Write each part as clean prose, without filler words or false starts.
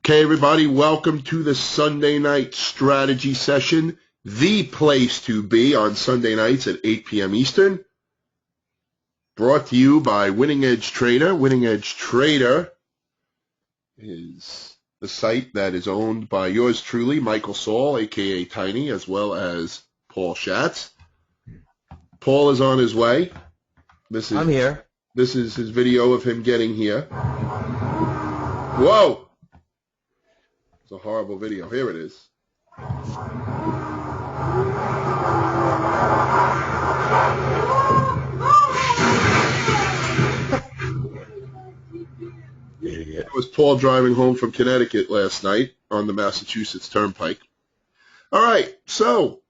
Okay, everybody, welcome to the Sunday night strategy session, the place to be on Sunday nights at 8 p.m. Eastern. Brought to you by Winning Edge Trader. Winning Edge Trader is the site that is owned by yours truly, Michael Saul, a.k.a. Tiny, as well as Paul Schatz. Paul is on his way. I'm here. This is his video of him getting here. Whoa! It's a horrible video. Here it is. It was Paul driving home from Connecticut last night on the Massachusetts Turnpike. All right, so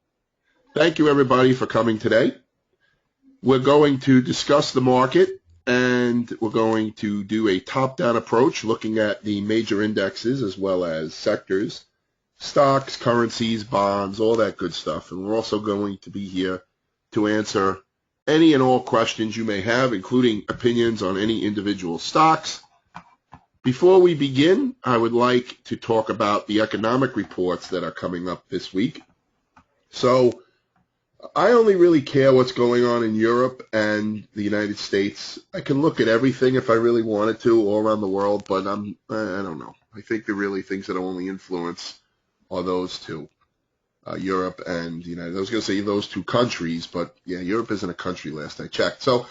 thank you everybody for coming today. We're going to discuss the market, and we're going to do a top-down approach looking at the major indexes as well as sectors, stocks, currencies, bonds, all that good stuff. And we're also going to be here to answer any and all questions you may have, including opinions on any individual stocks. Before we begin, I would like to talk about the economic reports that are coming up this week. So I only really care what's going on in Europe and the United States. I can look at everything if I really wanted to all around the world, but I don't know. I think the really things that only influence are those two, Europe and the United States. I was going to say those two countries, but yeah, Europe isn't a country last I checked. So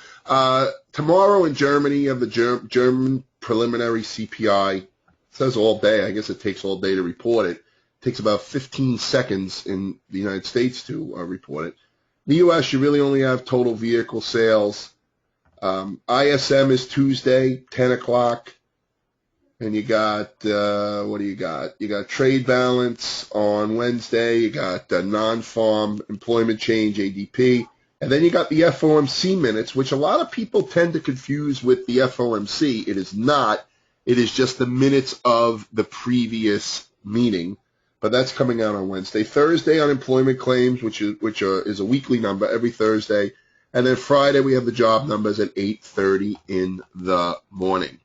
tomorrow in Germany, you have the German preliminary CPI. It says all day. I guess it takes all day to report it. It takes about 15 seconds in the United States to report it. The U.S., you really only have total vehicle sales. ISM is Tuesday, 10 o'clock. And you got, what do you got? You got trade balance on Wednesday. You got non-farm employment change, ADP. And then you got the FOMC minutes, which a lot of people tend to confuse with the FOMC. It is not. It is just the minutes of the previous meeting. But that's coming out on Wednesday. Thursday, unemployment claims, which is a weekly number every Thursday. And then Friday, we have the job numbers at 8:30 in the morning.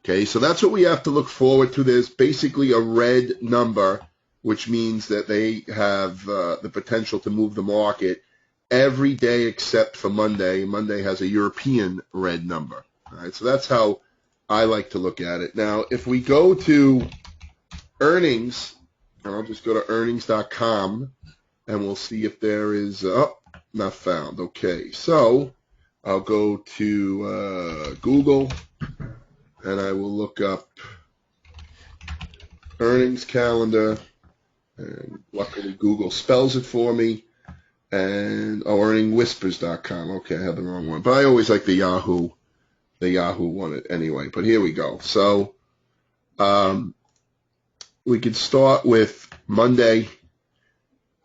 Okay, so that's what we have to look forward to. There's basically a red number, which means that they have the potential to move the market every day except for Monday. Monday has a European red number. All right, so that's how I like to look at it. Now, if we go to earnings, and I'll just go to earnings.com, and we'll see if there is, not found. Okay, so I'll go to Google, and I will look up earnings calendar, and luckily Google spells it for me, and earningwhispers.com. Okay, I have the wrong one, but I always like the Yahoo one anyway, but here we go. So, we could start with Monday,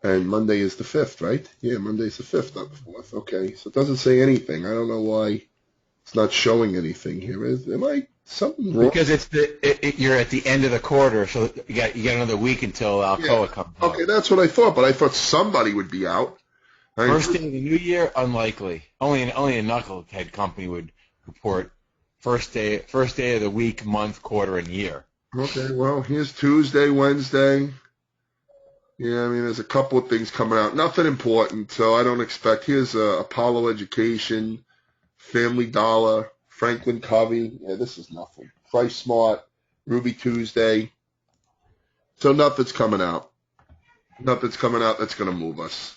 and Monday is the 5th, right? Yeah, Monday's the 5th, not the 4th. Okay, so it doesn't say anything. I don't know why it's not showing anything here. Am I something wrong? Because you're at the end of the quarter, so you got another week until Alcoa comes out. Okay, that's what I thought, but I thought somebody would be out. First day of the new year, unlikely. Only a knucklehead company would report first day of the week, month, quarter, and year. Okay, well, here's Tuesday, Wednesday. Yeah, I mean, there's a couple of things coming out. Nothing important, so I don't expect. Here's Apollo Education, Family Dollar, Franklin Covey. Yeah, this is nothing. Price Smart, Ruby Tuesday. So nothing's coming out. Nothing's coming out that's going to move us.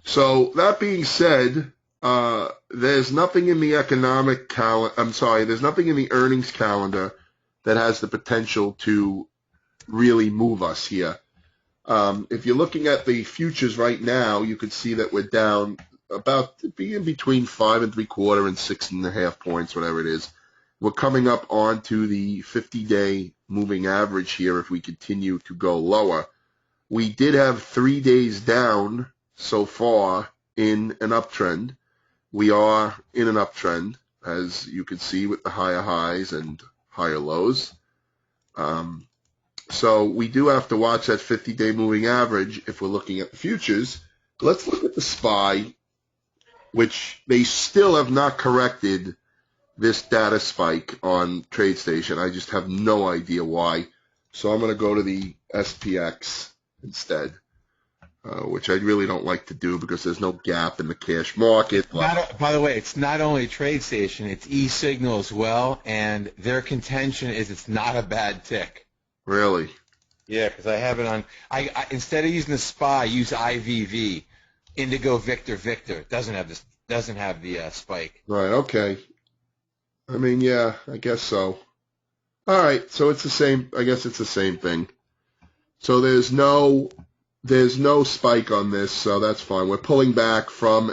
So that being said, there's nothing in the economic calendar. I'm sorry, there's nothing in the earnings calendar that has the potential to really move us here. If you're looking at the futures right now, you can see that we're down about being between 5 3/4 and 6.5 points, whatever it is. We're coming up onto the 50-day moving average here if we continue to go lower. We did have 3 days down so far in an uptrend. We are in an uptrend, as you can see with the higher highs and higher lows. So we do have to watch that 50-day moving average if we're looking at the futures. Let's look at the SPY, which they still have not corrected this data spike on TradeStation. I just have no idea why. So I'm going to go to the SPX instead, which I really don't like to do because there's no gap in the cash market. By the way, it's not only TradeStation, it's eSignal as well, and their contention is it's not a bad tick. Really? Yeah, because I have it on. I instead of using the SPY, I use IVV, Indigo Victor Victor. It doesn't have the spike. Right. Okay. I mean, yeah, I guess so. All right. So it's the same. I guess it's the same thing. So there's no spike on this, so that's fine. We're pulling back from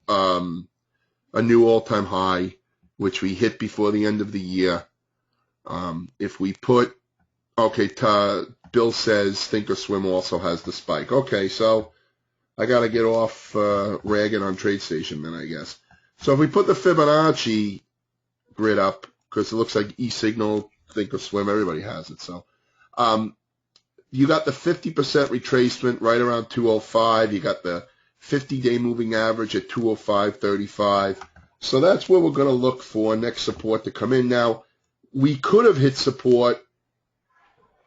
a new all-time high, which we hit before the end of the year. If we put Bill says Thinkorswim also has the spike. Okay, so I got to get off ragging on TradeStation then, I guess. So if we put the Fibonacci grid up, because it looks like eSignal, Thinkorswim, everybody has it. So you got the 50% retracement right around 205. You got the 50-day moving average at 205.35. So that's where we're going to look for next support to come in. Now, we could have hit support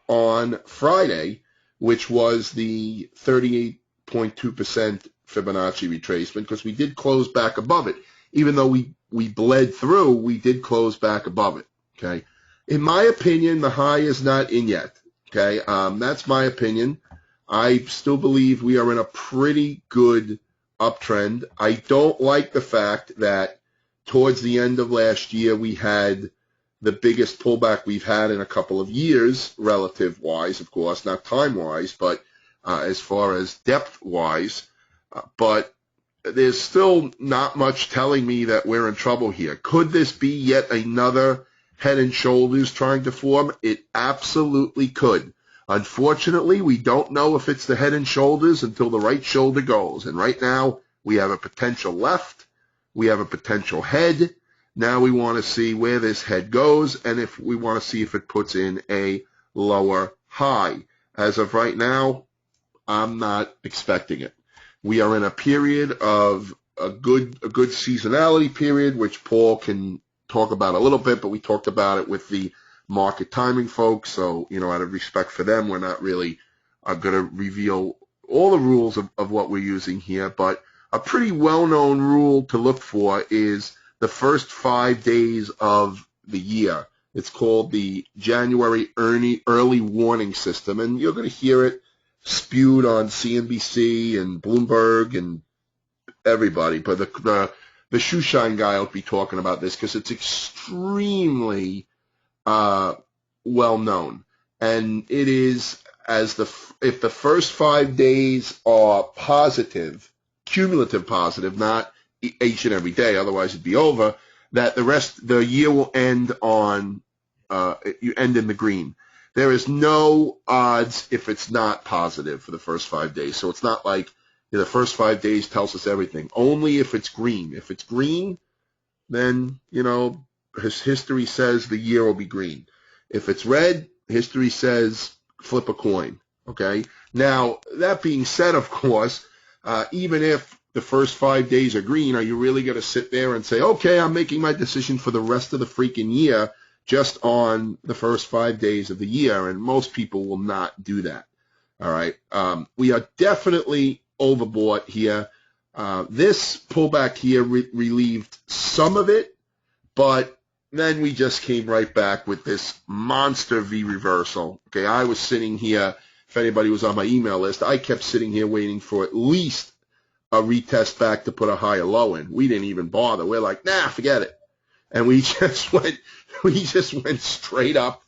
on Friday, which was the 38.2% Fibonacci retracement, because we did close back above it. Even though we bled through, we did close back above it, okay? In my opinion, the high is not in yet, okay? That's my opinion. I still believe we are in a pretty good uptrend. I don't like the fact that towards the end of last year, we had the biggest pullback we've had in a couple of years, relative-wise, of course, not time-wise, but as far as depth-wise. But there's still not much telling me that we're in trouble here. Could this be yet another head and shoulders trying to form? It absolutely could. Unfortunately, we don't know if it's the head and shoulders until the right shoulder goes. And right now, we have a potential left. We have a potential head. Now we want to see where this head goes, and if we want to see if it puts in a lower high. As of right now, I'm not expecting it. We are in a period of a good seasonality period, which Paul can talk about a little bit, but we talked about it with the market timing folks. So, out of respect for them, we're not really going to reveal all the rules of what we're using here. But a pretty well-known rule to look for is the first 5 days of the year. It's called the January early warning system, and you're going to hear it spewed on CNBC and Bloomberg and everybody. But the shoe shine guy will be talking about this because it's extremely well known, and it is if the first 5 days are positive, cumulative positive, not each and every day, otherwise it'd be over, that the year will end on, you end in the green. There is no odds if it's not positive for the first 5 days. So it's not like the first 5 days tells us everything. Only if it's green. If it's green, then, history says the year will be green. If it's red, history says flip a coin, okay? Now, that being said, of course, even if the first 5 days are green, are you really going to sit there and say, okay, I'm making my decision for the rest of the freaking year just on the first 5 days of the year? And most people will not do that, all right? We are definitely overbought here. This pullback here relieved some of it, but then we just came right back with this monster V reversal. Okay, I was sitting here, if anybody was on my email list, I kept sitting here waiting for at least a retest back to put a higher low in. We didn't even bother. We're like, nah, forget it. And we just went straight up.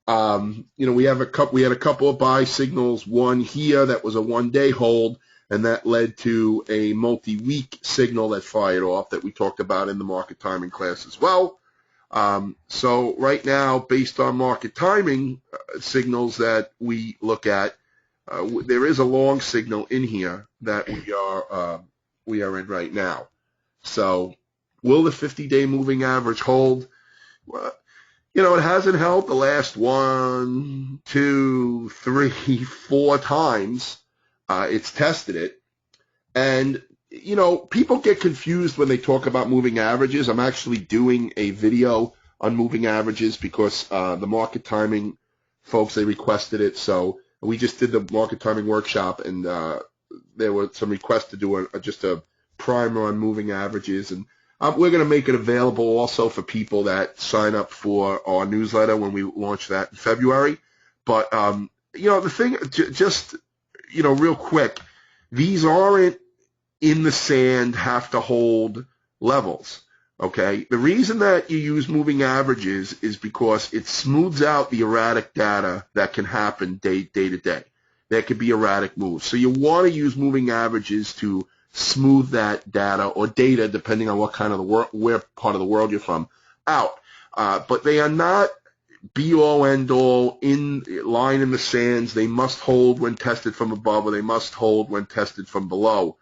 We had a couple of buy signals, one here that was a 1 day hold, and that led to a multi-week signal that fired off that we talked about in the market timing class as well. So right now, based on market timing signals that we look at, there is a long signal in here that we are in right now. So will the 50-day moving average hold? Well, it hasn't held the last 1, 2, 3, 4 times. It's tested it. And, people get confused when they talk about moving averages. I'm actually doing a video on moving averages because the market timing folks, they requested it. So we just did the market timing workshop, and there were some requests to do just a primer on moving averages. And we're going to make it available also for people that sign up for our newsletter when we launch that in February. But, the thing, just, real quick, these aren't in the sand, have to hold levels. Okay, the reason that you use moving averages is because it smooths out the erratic data that can happen day to day. There could be erratic moves. So you want to use moving averages to smooth that data or data, depending on what kind of where part of the world you're from, out. But they are not be-all, end-all, line in the sands. They must hold when tested from above, or they must hold when tested from below.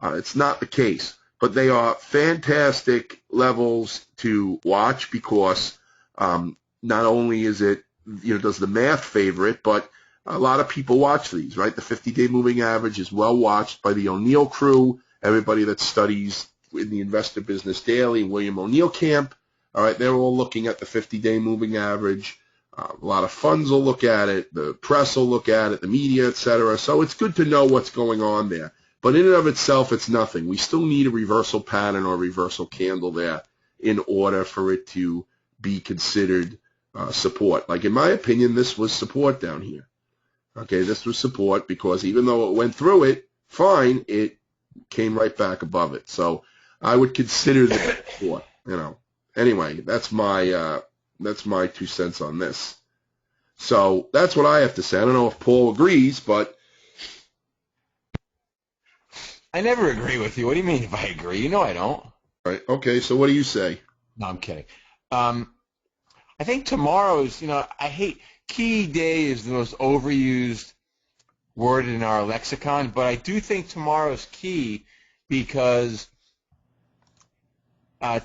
It's not the case. But they are fantastic levels to watch because not only is it, does the math favor it, but a lot of people watch these, right? The 50-day moving average is well watched by the O'Neill crew, everybody that studies in the investor business daily, William O'Neill camp. All right, they're all looking at the 50-day moving average. A lot of funds will look at it. The press will look at it, the media, et cetera. So it's good to know what's going on there. But in and of itself, it's nothing. We still need a reversal pattern or a reversal candle there in order for it to be considered support. Like, in my opinion, this was support down here. Okay, this was support because even though it went through it, fine, it came right back above it. So I would consider this support, Anyway, that's my 2 cents on this. So that's what I have to say. I don't know if Paul agrees, but I never agree with you. What do you mean if I agree? I don't. All right. Okay, so what do you say? No, I'm kidding. I think tomorrow's, key day is the most overused word in our lexicon, but I do think tomorrow's key because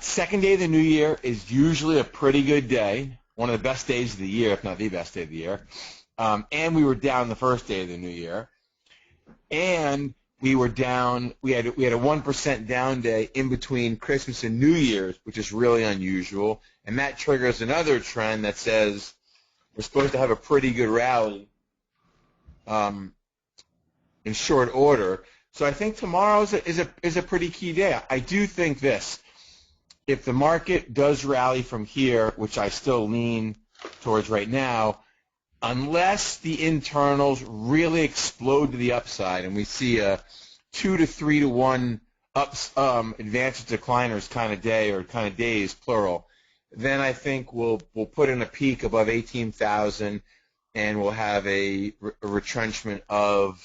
second day of the new year is usually a pretty good day, one of the best days of the year, if not the best day of the year. And we were down the first day of the new year. And we were down, we had a 1% down day in between Christmas and New Year's, which is really unusual. And that triggers another trend that says we're supposed to have a pretty good rally in short order. So I think tomorrow is a pretty key day. I do think this. If the market does rally from here, which I still lean towards right now, unless the internals really explode to the upside and we see a 2 to 3 to 1 advantage decliners kind of day or kind of days, plural, then I think we'll put in a peak above 18,000 and we'll have a retrenchment of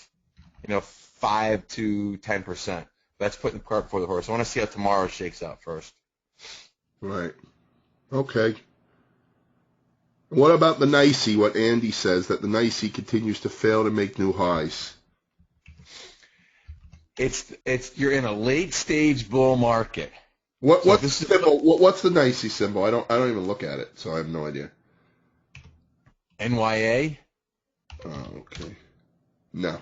5 to 10%. That's putting the cart before the horse. I want to see how tomorrow shakes out first. Right. Okay. What about the NYSE, what Andy says, that the NYSE continues to fail to make new highs? You're in a late stage bull market. What's the NYSE symbol? I don't even look at it, so I have no idea. NYA? Oh, okay. No.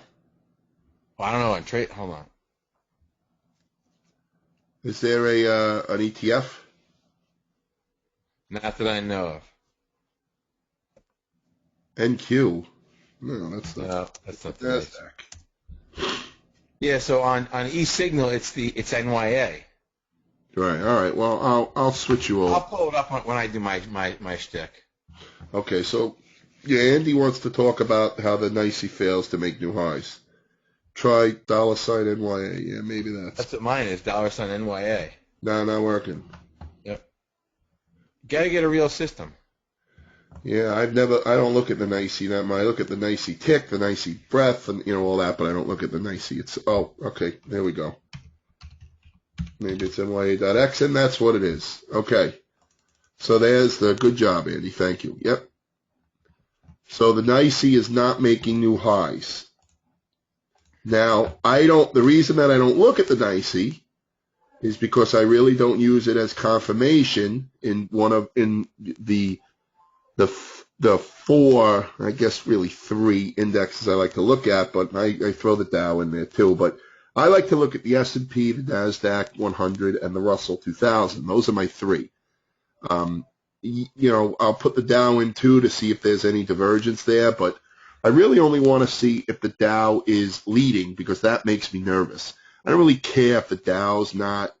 Well, I don't know. Hold on. Is there an ETF? Not that I know of. NQ. No, that's not the NASDAQ. Yeah, so on eSignal it's NYA. Right. All right. Well, I'll switch you over. I'll pull it up when I do my shtick. Okay. So, yeah, Andy wants to talk about how the NYSE fails to make new highs. Try $ NYA. Yeah, maybe that's what mine is. $ NYA. No, not working. Yep. Got to get a real system. Yeah, I don't look at the NYSE that much. I look at the NYSE tick, the NYSE breadth, and all that, but I don't look at the NYSE. Okay, there we go. Maybe it's NYA.X, and that's what it is. Okay. So there's the good job, Andy. Thank you. Yep. So the NYSE is not making new highs. Now, the reason that I don't look at the NYSE is because I really don't use it as confirmation in the four, I guess really 3 indexes I like to look at, but I throw the Dow in there too. But I like to look at the S&P, the NASDAQ 100, and the Russell 2000. Those are my 3. I'll put the Dow in too to see if there's any divergence there, but I really only want to see if the Dow is leading because that makes me nervous. I don't really care if the Dow's not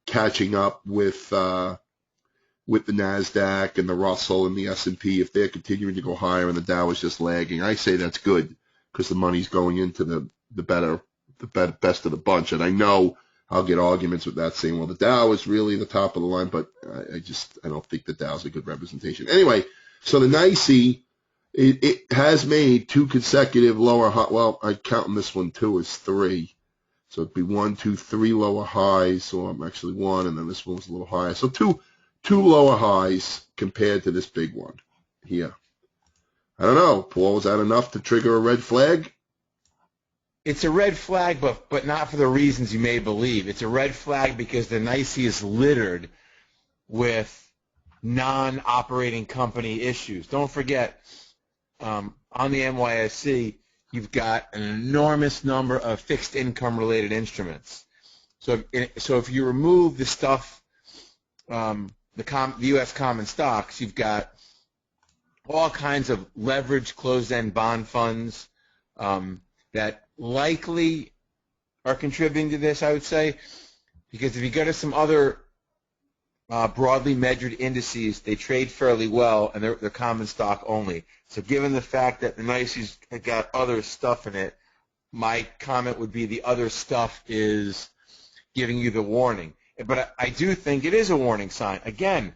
catching up with the NASDAQ and the Russell and the S&P if they're continuing to go higher and the Dow is just lagging. I say that's good because the money's going into the best of the bunch. And I know I'll get arguments with that saying, well, the Dow is really the top of the line, but I don't think the Dow's a good representation. Anyway, so the NYSE, it has made two consecutive lower high. Well, I count this one too as three. So it'd be 1, 2, 3 lower highs. So I'm actually one, and then this one was a little higher. So two lower highs compared to this big one here. I don't know, Paul, is that enough to trigger a red flag? It's a red flag, but not for the reasons you may believe. It's a red flag because the NYSE is littered with non-operating company issues. Don't forget, on the NYSE, you've got an enormous number of fixed income related instruments. So if you remove the stuff, the U.S. common stocks, you've got all kinds of leveraged closed-end bond funds that likely are contributing to this, I would say, because if you go to some other broadly measured indices, they trade fairly well, and they're common stock only. So given the fact that the NYSE's got other stuff in it, my comment would be the other stuff is giving you the warning. But I do think it is a warning sign. Again,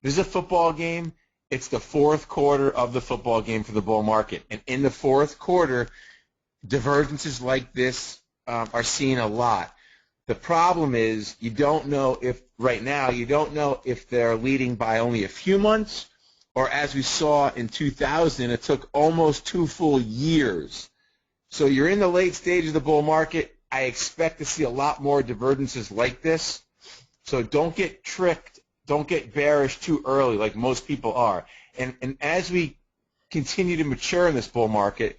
this is a football game. It's the fourth quarter of the football game for the bull market. And in the fourth quarter, divergences like this are seen a lot. The problem is you don't know if right now you don't know if they're leading by only a few months or, as we saw in 2000, it took almost 2 full years. So you're in the late stage of the bull market. I expect to see a lot more divergences like this. So don't get tricked. Don't get bearish too early like most people are. And as we continue to mature in this bull market,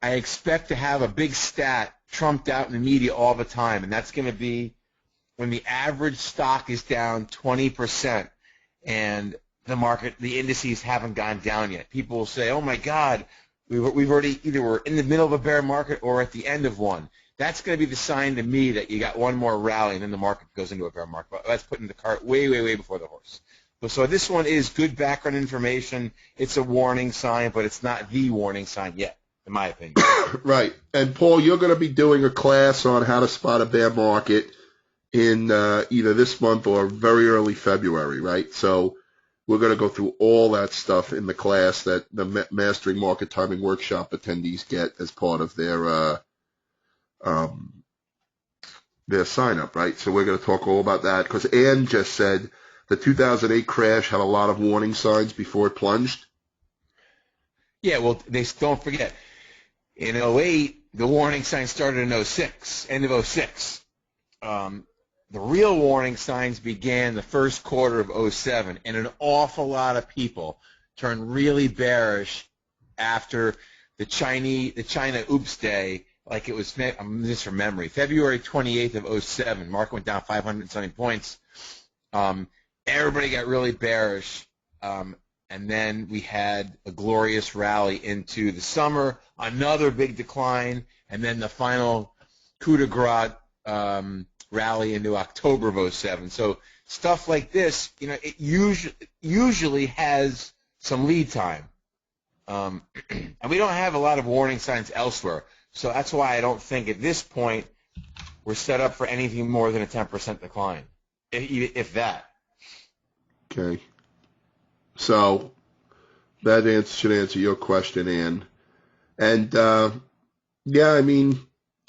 I expect to have a big stat trumped out in the media all the time, and that's going to be when the average stock is down 20% and the indices haven't gone down yet. People will say, oh, my God, we've already either we're in the middle of a bear market or at the end of one. That's going to be the sign to me that you got one more rally and then the market goes into a bear market. But that's putting the cart way, way, way before the horse. So this one is good background information. It's a warning sign, but it's not the warning sign yet, in my opinion. Right. And, Paul, you're going to be doing a class on how to spot a bear market in either this month or very early February, right? So we're going to go through all that stuff in the class that the Mastering Market Timing Workshop attendees get as part of their sign-up, right? So we're going to talk all about that because Ann just said the 2008 crash had a lot of warning signs before it plunged. Yeah, well, don't forget, in 08, the warning signs started in 06, end of 06. The real warning signs began the first quarter of 07, and an awful lot of people turned really bearish after the China Oops Day, like it was, I'm just from memory, February 28th of 07. Market went down 500 and something points. Everybody got really bearish. And then we had a glorious rally into the summer, another big decline, and then the final coup de grace rally into October of 07. So stuff like this, it usually has some lead time. And we don't have a lot of warning signs elsewhere. So that's why I don't think at this point we're set up for anything more than a 10% decline, if that. Okay. So that should answer your question, Ann. And, yeah, I mean,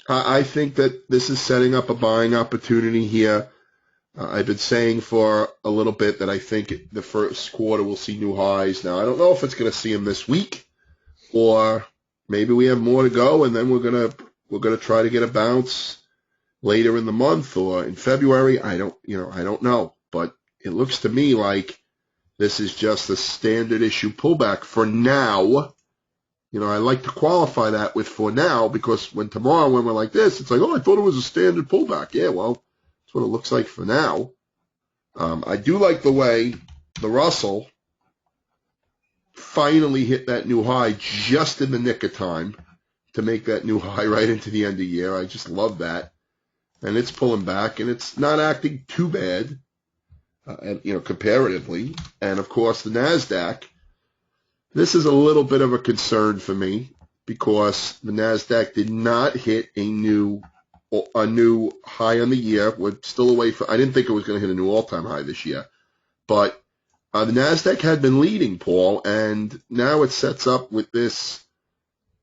I think that this is setting up a buying opportunity here. I've been saying for a little bit that I think the first quarter will see new highs. Now, I don't know if it's going to see them this week or maybe we have more to go and then we're going to try to get a bounce later in the month or in February. I don't know. But it looks to me like this is just a standard issue pullback for now. I like to qualify that with for now because when we're like this, it's like, oh, I thought it was a standard pullback. Yeah, well, that's what it looks like for now. I do like the way the Russell finally hit that new high just in the nick of time to make that new high right into the end of the year. I just love that. And it's pulling back, and it's not acting too bad, comparatively. And, of course, the NASDAQ, this is a little bit of a concern for me because the NASDAQ did not hit a new high on the year. We're still away from, I didn't think it was going to hit a new all-time high this year. But the NASDAQ had been leading, Paul, and now it sets up with this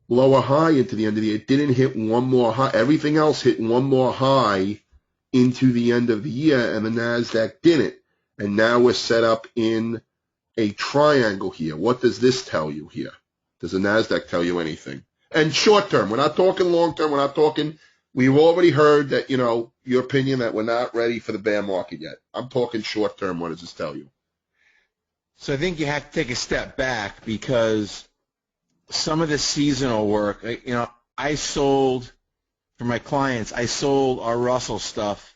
lower high into the end of the year. It didn't hit one more high. Everything else hit one more high into the end of the year, and the NASDAQ didn't. And now we're set up in a triangle here. What does this tell you here? Does the NASDAQ tell you anything? And short term, we're not talking long term. We're not talking, we've already heard that, your opinion that we're not ready for the bear market yet. I'm talking short term. What does this tell you? So I think you have to take a step back because some of the seasonal work, I sold, for my clients, I sold our Russell stuff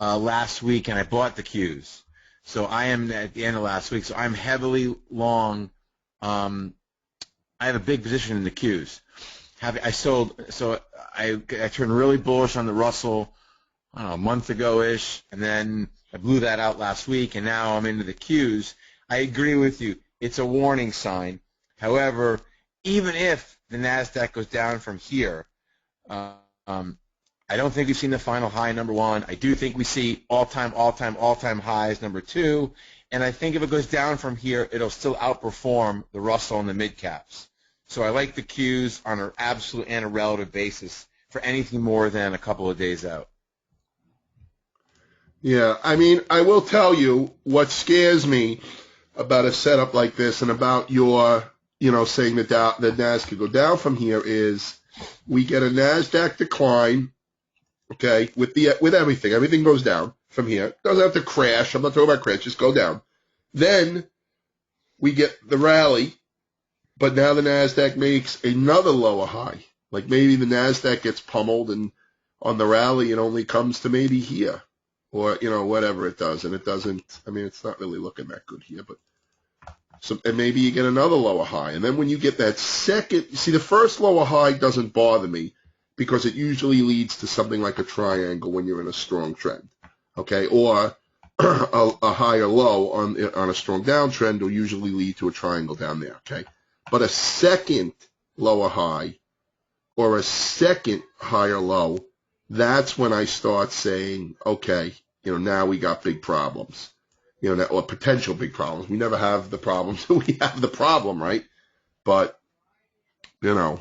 last week, and I bought the Qs. So I am at the end of last week, so I'm heavily long. I have a big position in the Qs. I turned really bullish on the Russell, I don't know, a month ago-ish, and then I blew that out last week, and now I'm into the Qs. I agree with you. It's a warning sign. However, even if the NASDAQ goes down from here, I don't think we've seen the final high, number one. I do think we see all-time highs, number two. And I think if it goes down from here, it'll still outperform the Russell and the mid-caps. So I like the Qs on an absolute and a relative basis for anything more than a couple of days out. Yeah, I mean, I will tell you what scares me about a setup like this and about your, saying that the NASDAQ could go down from here is we get a NASDAQ decline, okay, with everything. Everything goes down from here. It doesn't have to crash. I'm not talking about crash. Just go down. Then we get the rally, but now the NASDAQ makes another lower high. Like maybe the NASDAQ gets pummeled, and on the rally it only comes to maybe here. Or, whatever it does. And it doesn't, I mean, it's not really looking that good here. But and maybe you get another lower high. And then when you get that second, see, the first lower high doesn't bother me because it usually leads to something like a triangle when you're in a strong trend. Okay? Or a higher low on a strong downtrend will usually lead to a triangle down there. Okay? But a second lower high or a second higher low, that's when I start saying, okay, now we got big problems, or potential big problems. We never have the problems. We have the problem, right? But, lower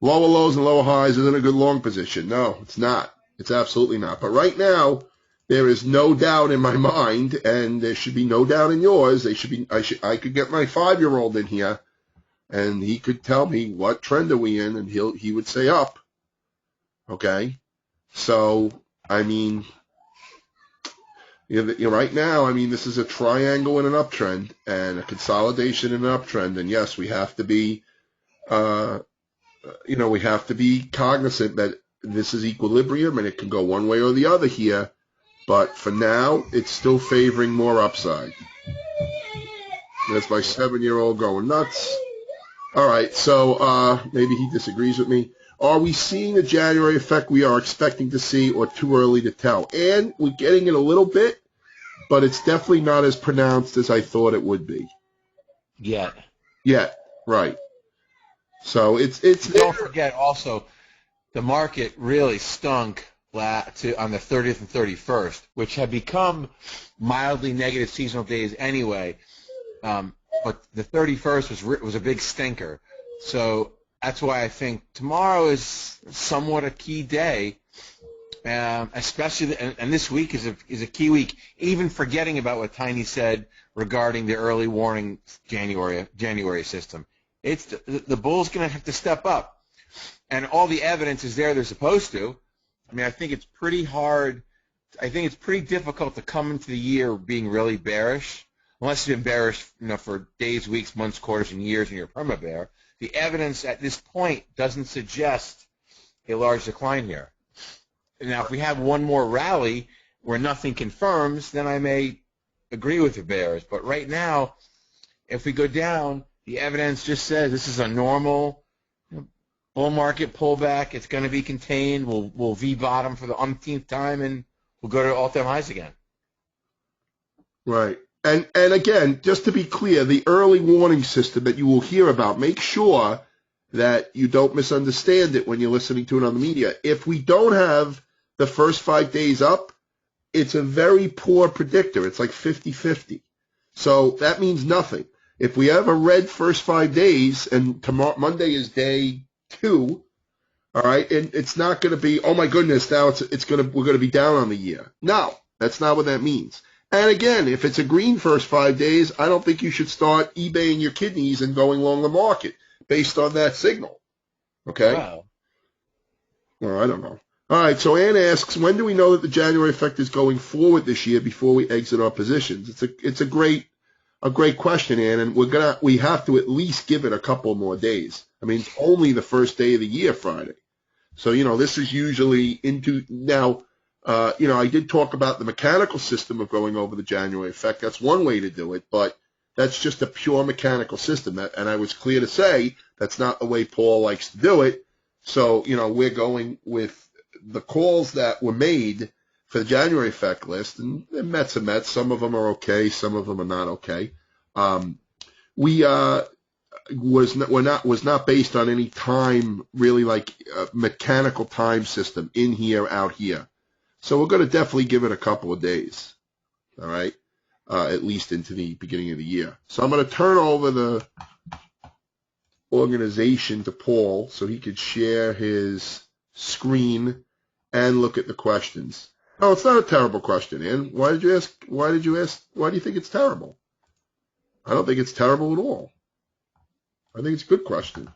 lows and lower highs isn't a good long position. No, it's not. It's absolutely not. But right now, there is no doubt in my mind, and there should be no doubt in yours. I could get my 5-year-old in here, and he could tell me what trend are we in, and he would say up. Okay? So, I mean, right now, I mean, this is a triangle in an uptrend and a consolidation in an uptrend. And yes, we have to be, we have to be cognizant that this is equilibrium and it can go one way or the other here. But for now, it's still favoring more upside. That's my 7-year-old going nuts. All right, so maybe he disagrees with me. Are we seeing the January effect we are expecting to see, or too early to tell? And we're getting it a little bit, but it's definitely not as pronounced as I thought it would be. Yet, right. So it's. Don't forget also, the market really stunk on the 30th and 31st, which had become mildly negative seasonal days anyway. But the 31st was a big stinker. So that's why I think tomorrow is somewhat a key day, especially, and this week is a key week. Even forgetting about what Tiny said regarding the early warning January system, it's the Bulls going to have to step up, and all the evidence is there. They're supposed to. I mean, I think it's pretty hard. I think it's pretty difficult to come into the year being really bearish, unless you've been bearish, for days, weeks, months, quarters, and years, and you're a perma-bear. The evidence at this point doesn't suggest a large decline here. Now, if we have one more rally where nothing confirms, then I may agree with the bears. But right now, if we go down, the evidence just says this is a normal bull market pullback. It's going to be contained. We'll V-bottom for the umpteenth time, and we'll go to all-time highs again. Right. And again, just to be clear, the early warning system that you will hear about, make sure that you don't misunderstand it when you're listening to it on the media. If we don't have the first 5 days up, it's a very poor predictor. It's like 50-50. So that means nothing. If we have a red first 5 days, and tomorrow, Monday is day 2, all right, and it's not going to be, oh my goodness, now we're going to be down on the year. No, that's not what that means. And again, if it's a green first 5 days, I don't think you should start eBaying your kidneys and going long the market based on that signal. Okay? Wow. Well, I don't know. All right, so Ann asks, when do we know that the January effect is going forward this year before we exit our positions? It's a great question, Ann, and we have to at least give it a couple more days. I mean, it's only the first day of the year, Friday. So, this is usually into now. I did talk about the mechanical system of going over the January effect. That's one way to do it, but that's just a pure mechanical system. And I was clear to say that's not the way Paul likes to do it. So, we're going with the calls that were made for the January effect list, and Mets are Mets. Some of them are okay, some of them are not okay. Was not based on any time, really, like a mechanical time system, in here, out here. So we're going to definitely give it a couple of days, all right, at least into the beginning of the year. So I'm going to turn over the organization to Paul so he could share his screen and look at the questions. Oh, it's not a terrible question, Ann. Why did you ask? Why do you think it's terrible? I don't think it's terrible at all. I think it's a good question.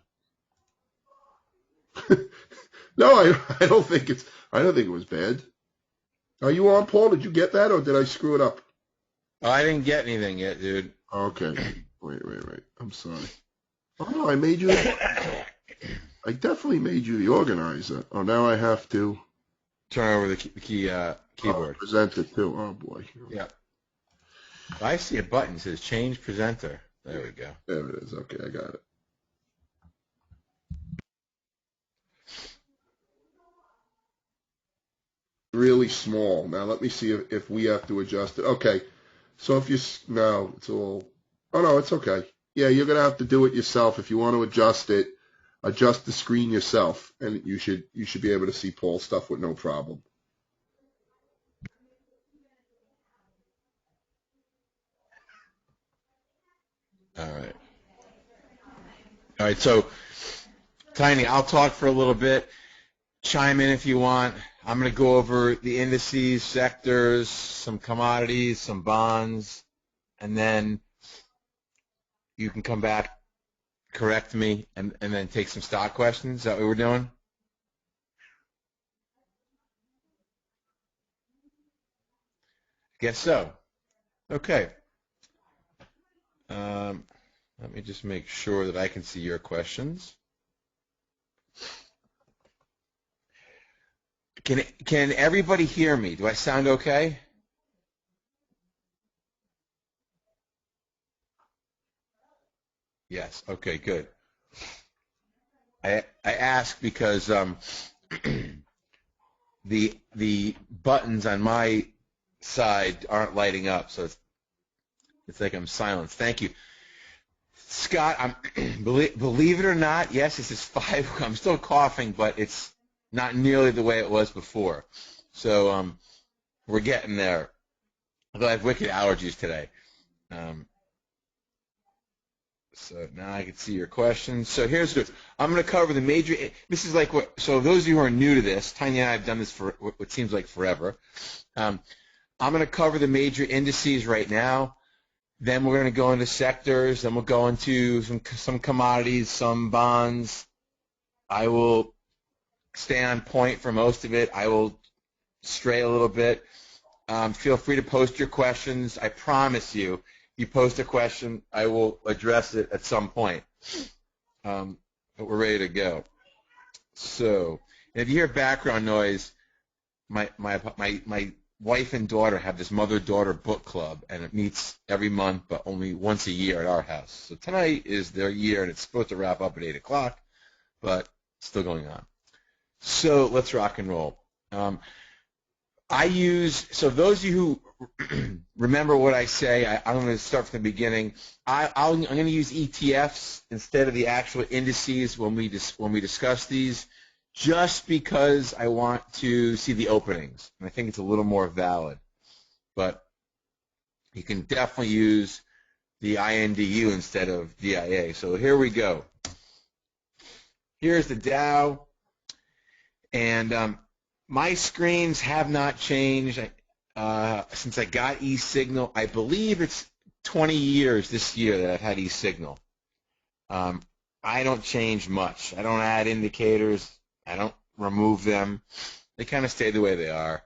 No, I don't think it was bad. Are you on, Paul? Did you get that, or did I screw it up? Oh, I didn't get anything yet, dude. Okay. Wait. I'm sorry. Oh, no, I made you. I definitely made you the organizer. Oh, now I have to turn over the keyboard. Present it too. Oh boy. Yeah. I see a button that says change presenter. There we go. There it is. Okay, I got it. Really small. Now let me see if we have to adjust it. Okay. So no, it's all. Oh no, it's okay. Yeah, you're gonna have to do it yourself if you want to adjust it. Adjust the screen yourself, and you should be able to see Paul's stuff with no problem. All right. So, Tiny, I'll talk for a little bit. Chime in if you want. I'm going to go over the indices, sectors, some commodities, some bonds, and then you can come back, correct me, and then take some stock questions. Is that what we're doing? Guess so. Okay. Let me just make sure that I can see your questions. Can everybody hear me? Do I sound okay? Yes. Okay, good. I ask because the buttons on my side aren't lighting up, so it's like I'm silenced. Thank you. Scott, believe it or not, yes, this is 5. I'm still coughing, but it's not nearly the way it was before. So we're getting there. Although I have wicked allergies today. So now I can see your questions. So here's what I'm going to cover the major. This is like what. So those of you who are new to this, Tanya and I have done this for what seems like forever. I'm going to cover the major indices right now. Then we're going to go into sectors. Then we'll go into some commodities, some bonds. I will stay on point for most of it. I will stray a little bit. Feel free to post your questions. I promise you, you post a question, I will address it at some point. But we're ready to go. So if you hear background noise, the wife and daughter have this mother-daughter book club, and it meets every month, but only once a year at our house. So tonight is their year, and it's supposed to wrap up at 8 o'clock, but it's still going on. So let's rock and roll. So those of you who remember what I say, I'm going to start from the beginning. I'm going to use ETFs instead of the actual indices when we discuss these, just because I want to see the openings, and I think it's a little more valid. But you can definitely use the INDU instead of DIA. So here we go. Here's the Dow, and my screens have not changed since I got eSignal. I believe it's 20 years this year that I've had eSignal. I don't change much. I don't add indicators. I don't remove them. They kind of stay the way they are.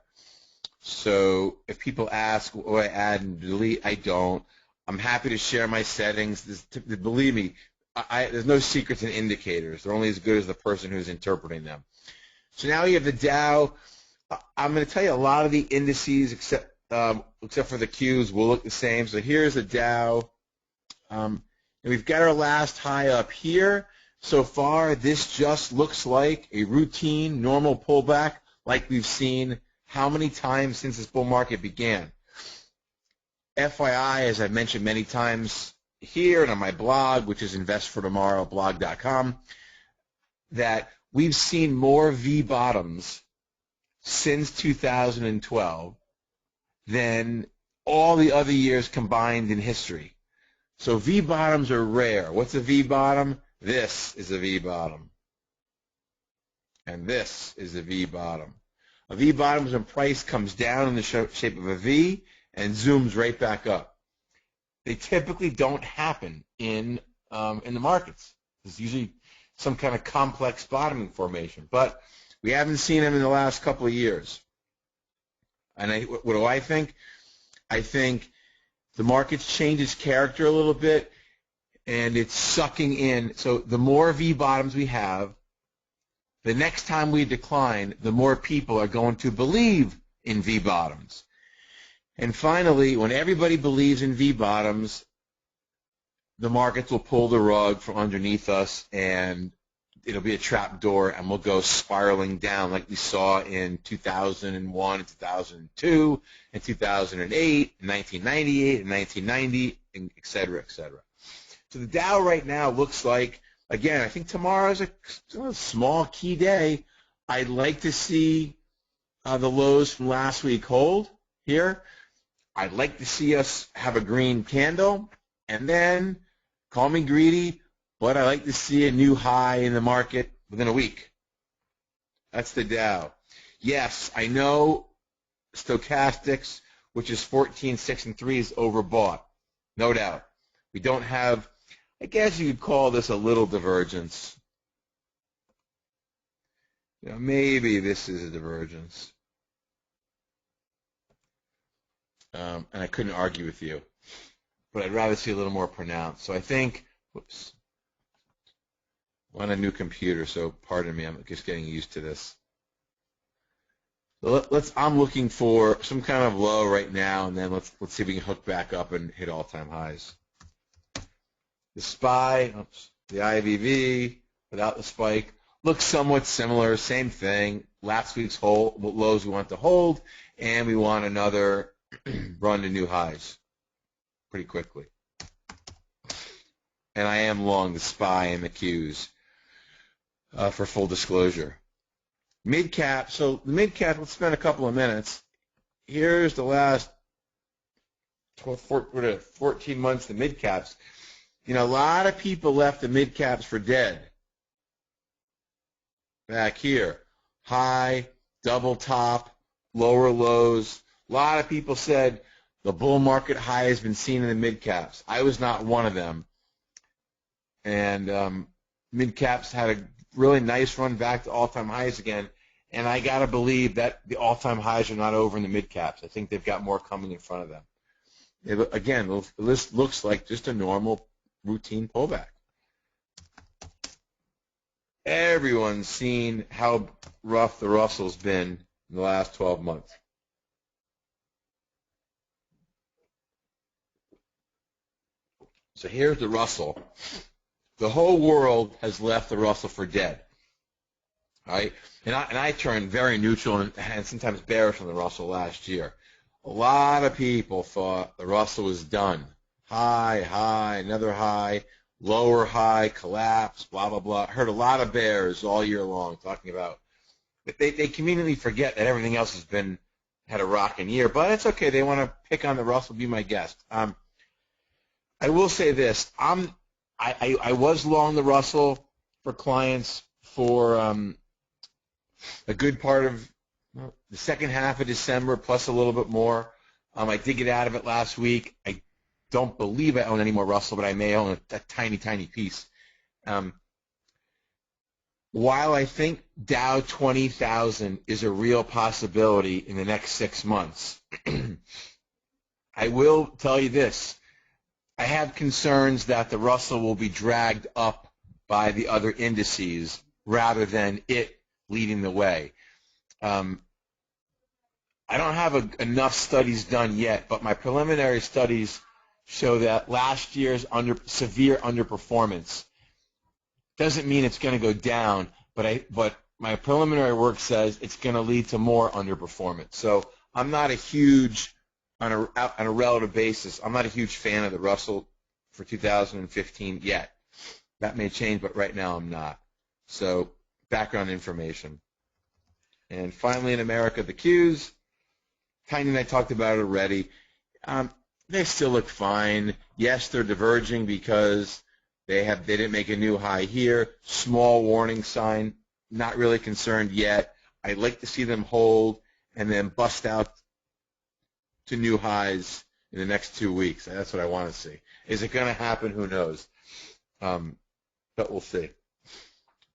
So if people ask what I add and delete, I don't. I'm happy to share my settings. Believe me, there's no secrets in indicators. They're only as good as the person who's interpreting them. So now you have the Dow. I'm going to tell you a lot of the indices, except for the Qs, will look the same. So here's the Dow. And we've got our last high up here. So far, this just looks like a routine, normal pullback like we've seen how many times since this bull market began. FYI, as I've mentioned many times here and on my blog, which is investfortomorrowblog.com, that we've seen more V-bottoms since 2012 than all the other years combined in history. So V-bottoms are rare. What's a V-bottom? This is a V-bottom. And this is a V-bottom. A V-bottom is when price comes down in the shape of a V and zooms right back up. They typically don't happen in the markets. There's usually some kind of complex bottoming formation, but we haven't seen them in the last couple of years. And what do I think? I think the market's changed its character a little bit, and it's sucking in. So the more V-bottoms we have, the next time we decline, the more people are going to believe in V-bottoms. And finally, when everybody believes in V-bottoms, the markets will pull the rug from underneath us, and it'll be a trap door, and we'll go spiraling down like we saw in 2001 and 2002 and 2008 and 1998 and 1990, and et cetera, et cetera. So the Dow right now looks like, again, I think tomorrow is a small key day. I'd like to see the lows from last week hold here. I'd like to see us have a green candle, and then, call me greedy, but I'd like to see a new high in the market within a week. That's the Dow. Yes, I know stochastics, which is 14, 6, and 3, is overbought. No doubt. We don't have, I guess you could call this a little divergence. You know, maybe this is a divergence. And I couldn't argue with you, but I'd rather see a little more pronounced. So I think, whoops, I'm on a new computer, so pardon me, I'm just getting used to this. So I'm looking for some kind of low right now, and then let's see if we can hook back up and hit all-time highs. The SPY, the IVV, without the spike, looks somewhat similar, same thing. Last week's lows we want to hold, and we want another run to new highs pretty quickly. And I am long the SPY and the Qs for full disclosure. Mid-cap, so the mid-cap, let's spend a couple of minutes. Here's the last 14 months, the mid-caps. You know, a lot of people left the mid-caps for dead. Back here, high, double top, lower lows. A lot of people said the bull market high has been seen in the mid-caps. I was not one of them. And mid-caps had a really nice run back to all-time highs again. And I got to believe that the all-time highs are not over in the mid-caps. I think they've got more coming in front of them. Again, this looks like just a normal routine pullback. Everyone's seen how rough the Russell's been in the last 12 months. So here's the Russell. The whole world has left the Russell for dead. All right? And I turned very neutral and sometimes bearish on the Russell last year. A lot of people thought the Russell was done. High, high, another high, lower high, collapse, blah, blah, blah. I heard a lot of bears all year long talking about it. They conveniently forget that everything else had a rocking year, but it's okay. They want to pick on the Russell, be my guest. I will say this. I was long the Russell for clients for a good part of the second half of December, plus a little bit more. I did get out of it last week. I don't believe I own any more Russell, but I may own a tiny, tiny piece. While I think Dow 20,000 is a real possibility in the next 6 months, I will tell you this. I have concerns that the Russell will be dragged up by the other indices rather than it leading the way. I don't have enough studies done yet, but my preliminary studies show that last year's severe underperformance doesn't mean it's going to go down, but my preliminary work says it's going to lead to more underperformance. So I'm not a huge, on a relative basis, I'm not a huge fan of the Russell for 2015 yet. That may change, but right now I'm not. So background information. And finally in America, the Qs. Tiny and I talked about it already. They still look fine. Yes, they're diverging because they didn't make a new high here. Small warning sign. Not really concerned yet. I'd like to see them hold and then bust out to new highs in the next 2 weeks. That's what I want to see. Is it going to happen? Who knows? But we'll see.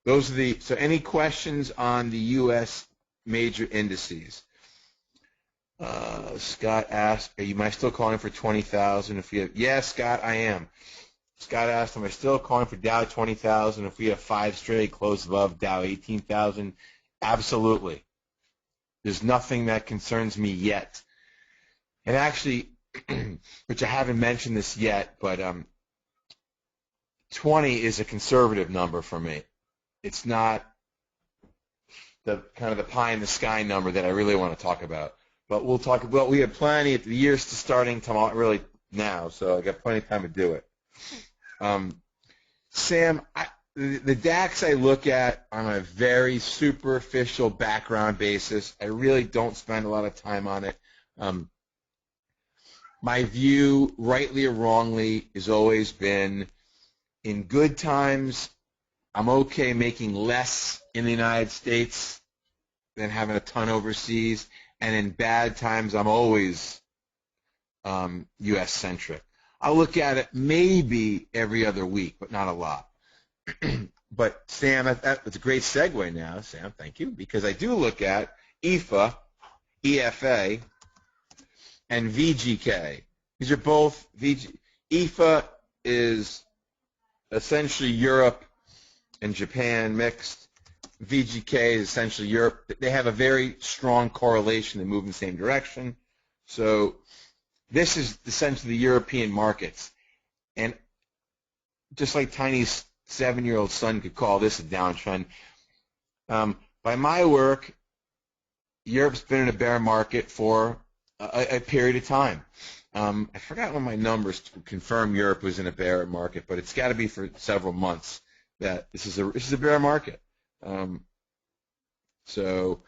So any questions on the U.S. major indices? Scott asked, am I still calling for 20,000? Yes, Scott, I am. Scott asked, am I still calling for Dow 20,000 if we have 5 straight close above Dow 18,000? Absolutely. There's nothing that concerns me yet. And actually, which I haven't mentioned this yet, but 20 is a conservative number for me. It's not the kind of the pie in the sky number that I really want to talk about. But we'll talk about, we have plenty of the years starting tomorrow, really now, so I got plenty of time to do it. Sam, the DAX I look at on a very superficial background basis. I really don't spend a lot of time on it. My view, rightly or wrongly, has always been in good times, I'm okay making less in the United States than having a ton overseas. And in bad times, I'm always U.S.-centric. I'll look at it maybe every other week, but not a lot. But, Sam, that's a great segue now, Sam, thank you, because I do look at EFA, EFA, and VGK. These are both EFA is essentially Europe and Japan mixed. VGK is essentially Europe. They have a very strong correlation. They move in the same direction. So this is essentially the European markets. And just like Tiny's 7-year-old son could call this a downtrend, by my work, Europe's been in a bear market for a period of time. I forgot when my numbers confirm Europe was in a bear market, but it's got to be for several months that this is a bear market. So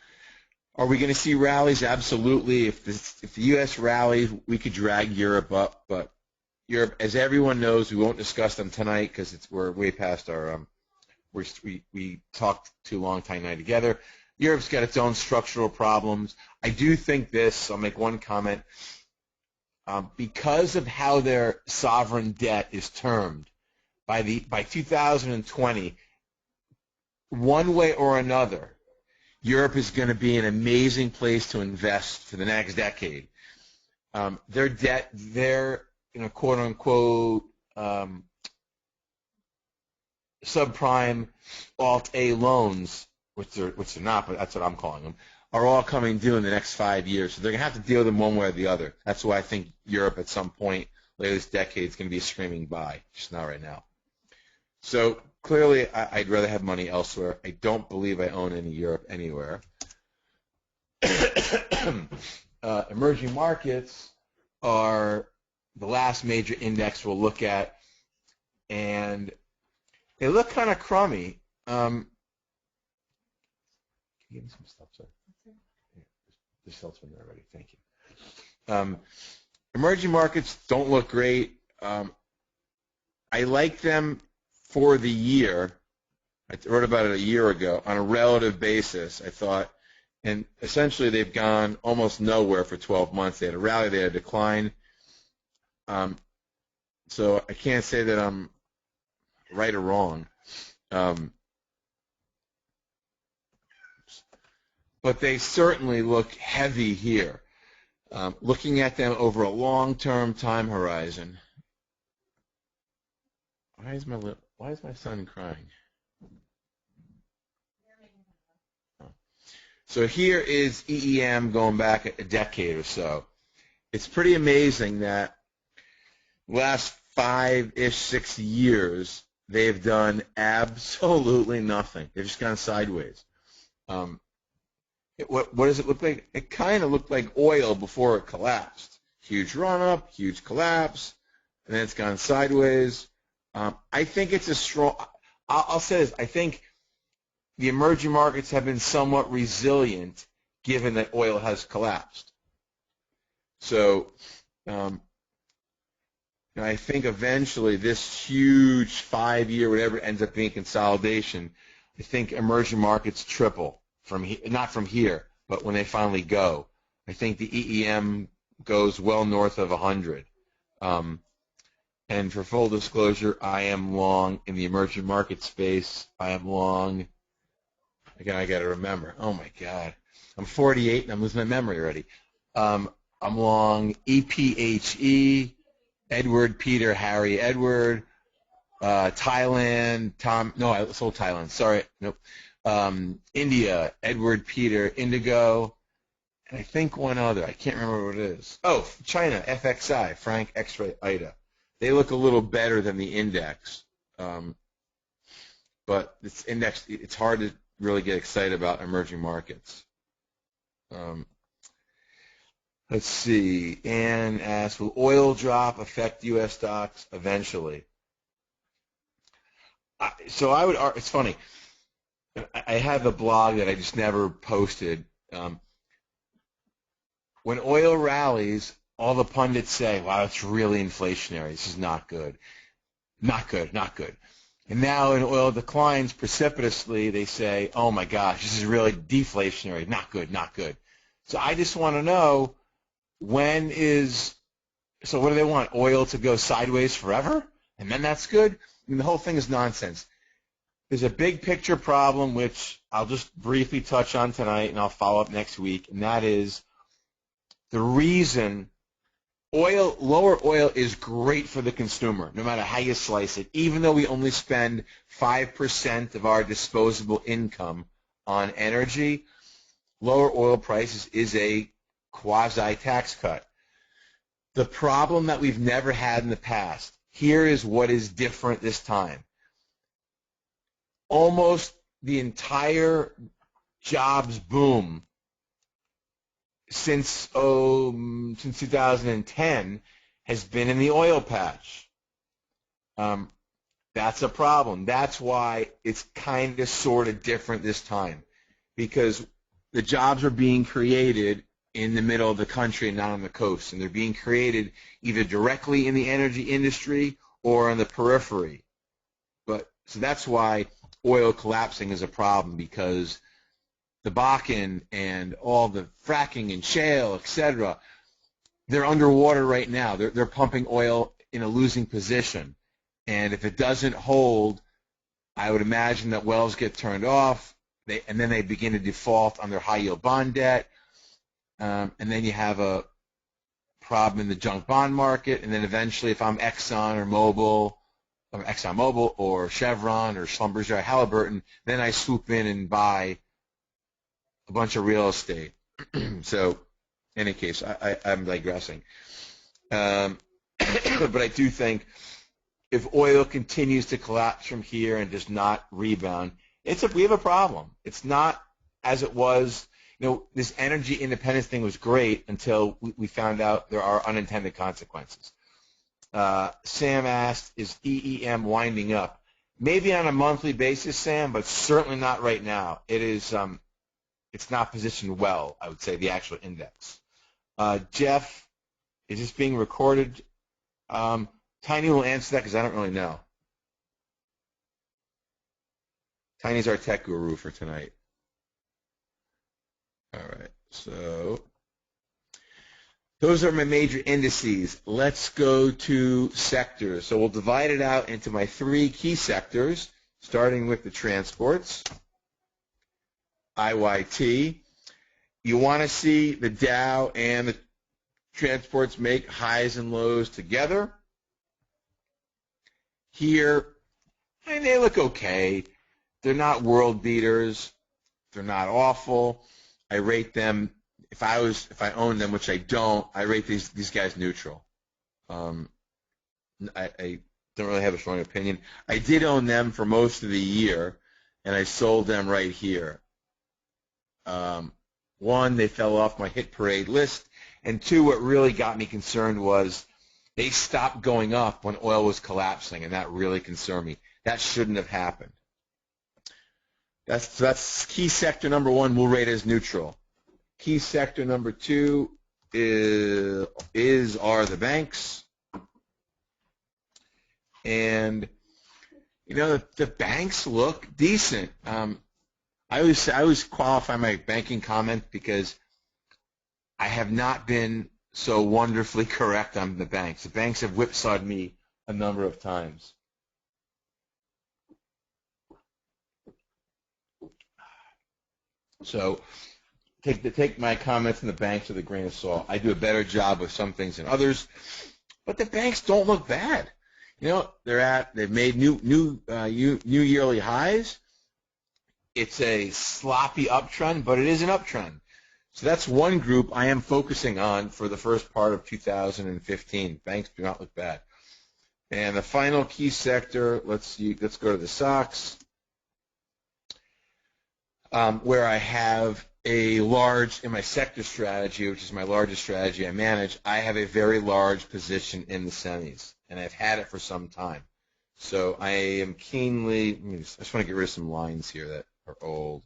are we going to see rallies? Absolutely. If the U.S. rallies, we could drag Europe up, but Europe, as everyone knows, we won't discuss them tonight because we're way past our we talked too long time night together. Europe's got its own structural problems. I do think this. I'll make one comment. Because of how their sovereign debt is termed, by 2020. One way or another, Europe is going to be an amazing place to invest for the next decade. Their debt, their quote unquote subprime Alt A loans, which they're not, but that's what I'm calling them, are all coming due in the next 5 years. So they're going to have to deal with them one way or the other. That's why I think Europe at some point later this decade is going to be a screaming buy, just not right now. So clearly, I'd rather have money elsewhere. I don't believe I own any Europe anywhere. Emerging markets are the last major index we'll look at, and they look kind of crummy. Can you give me some stuff, sir? This helps me already. Thank you. Emerging markets don't look great. I like them for the year. I wrote about it a year ago on a relative basis. I thought, and essentially they've gone almost nowhere for 12 months. They had a rally, they had a decline. So I can't say that I'm right or wrong. But they certainly look heavy here. Looking at them over a long-term time horizon. Why is my son crying? Oh. So here is EEM going back a decade or so. It's pretty amazing that last 5-ish, 6 years, they've done absolutely nothing. They've just gone sideways. What does it look like? It kind of looked like oil before it collapsed. Huge run-up, huge collapse, and then it's gone sideways. I think it's a strong – I'll say this. I think the emerging markets have been somewhat resilient given that oil has collapsed. So I think eventually this huge 5-year, whatever ends up being consolidation, I think emerging markets triple. Not from here, but when they finally go. I think the EEM goes well north of 100. And for full disclosure, I am long in the emerging market space. I am long. Again, I got to remember. Oh, my God. I'm 48, and I'm losing my memory already. I'm long EPHE, Edward, Peter, Harry, Edward, Thailand, Tom. No, I sold Thailand. Sorry. Nope. India, Edward, Peter, Indigo, and I think one other. I can't remember what it is. Oh, China, FXI, Frank, X-Ray, Ida. They look a little better than the index, but this index, it's hard to really get excited about emerging markets. Let's see. Ann asks, will oil drop affect U.S. stocks eventually? So I would. It's funny. I have a blog that I just never posted. When oil rallies, all the pundits say, wow, it's really inflationary. This is not good. Not good, not good. And now when oil declines precipitously, they say, oh, my gosh, this is really deflationary. Not good, not good. So I just want to know so what do they want? Oil to go sideways forever? And then that's good? I mean, the whole thing is nonsense. There's a big picture problem, which I'll just briefly touch on tonight, and I'll follow up next week, and that is the reason lower oil is great for the consumer, no matter how you slice it. Even though we only spend 5% of our disposable income on energy, lower oil prices is a quasi-tax cut. The problem that we've never had in the past, here is what is different this time. Almost the entire jobs boom since 2010 has been in the oil patch. That's a problem. That's why it's kind of sort of different this time, because the jobs are being created in the middle of the country and not on the coast, and they're being created either directly in the energy industry or on the periphery. So that's why oil collapsing is a problem, because the Bakken and all the fracking and shale, etc., they're underwater right now. They're pumping oil in a losing position. And if it doesn't hold, I would imagine that wells get turned off, and then they begin to default on their high-yield bond debt. And then you have a problem in the junk bond market. And then eventually, if I'm ExxonMobil or Chevron or Schlumberger, Halliburton, then I swoop in and buy a bunch of real estate. So, in any case, I'm digressing. but I do think if oil continues to collapse from here and does not rebound, we have a problem. It's not as it was. This energy independence thing was great until we found out there are unintended consequences. Sam asked, is EEM winding up? Maybe on a monthly basis, Sam, but certainly not right now. It's not positioned well, I would say, the actual index. Jeff, is this being recorded? Tiny will answer that because I don't really know. Tiny's our tech guru for tonight. All right, so those are my major indices. Let's go to sectors. So we'll divide it out into my 3 key sectors, starting with the transports, IYT. You want to see the Dow and the transports make highs and lows together. Here, they look okay. They're not world beaters. They're not awful. I rate them, if I own them, which I don't, I rate these guys neutral. I don't really have a strong opinion. I did own them for most of the year, and I sold them right here. 1, they fell off my hit parade list, and 2, what really got me concerned was they stopped going up when oil was collapsing, and that really concerned me. That shouldn't have happened. That's key sector number 1. We'll rate as neutral. Key sector number 2 are the banks, and the banks look decent. I always qualify my banking comment because I have not been so wonderfully correct on the banks. The banks have whipsawed me a number of times. So take my comments on the banks with a grain of salt. I do a better job with some things than others, but the banks don't look bad. They've made new yearly highs. It's a sloppy uptrend, but it is an uptrend. So that's one group I am focusing on for the first part of 2015. Banks do not look bad. And the final key sector, let's go to the stocks, where I have a large, in my sector strategy, which is my largest strategy I manage, I have a very large position in the semis, and I've had it for some time. So I am keenly, I just want to get rid of some lines here that are old.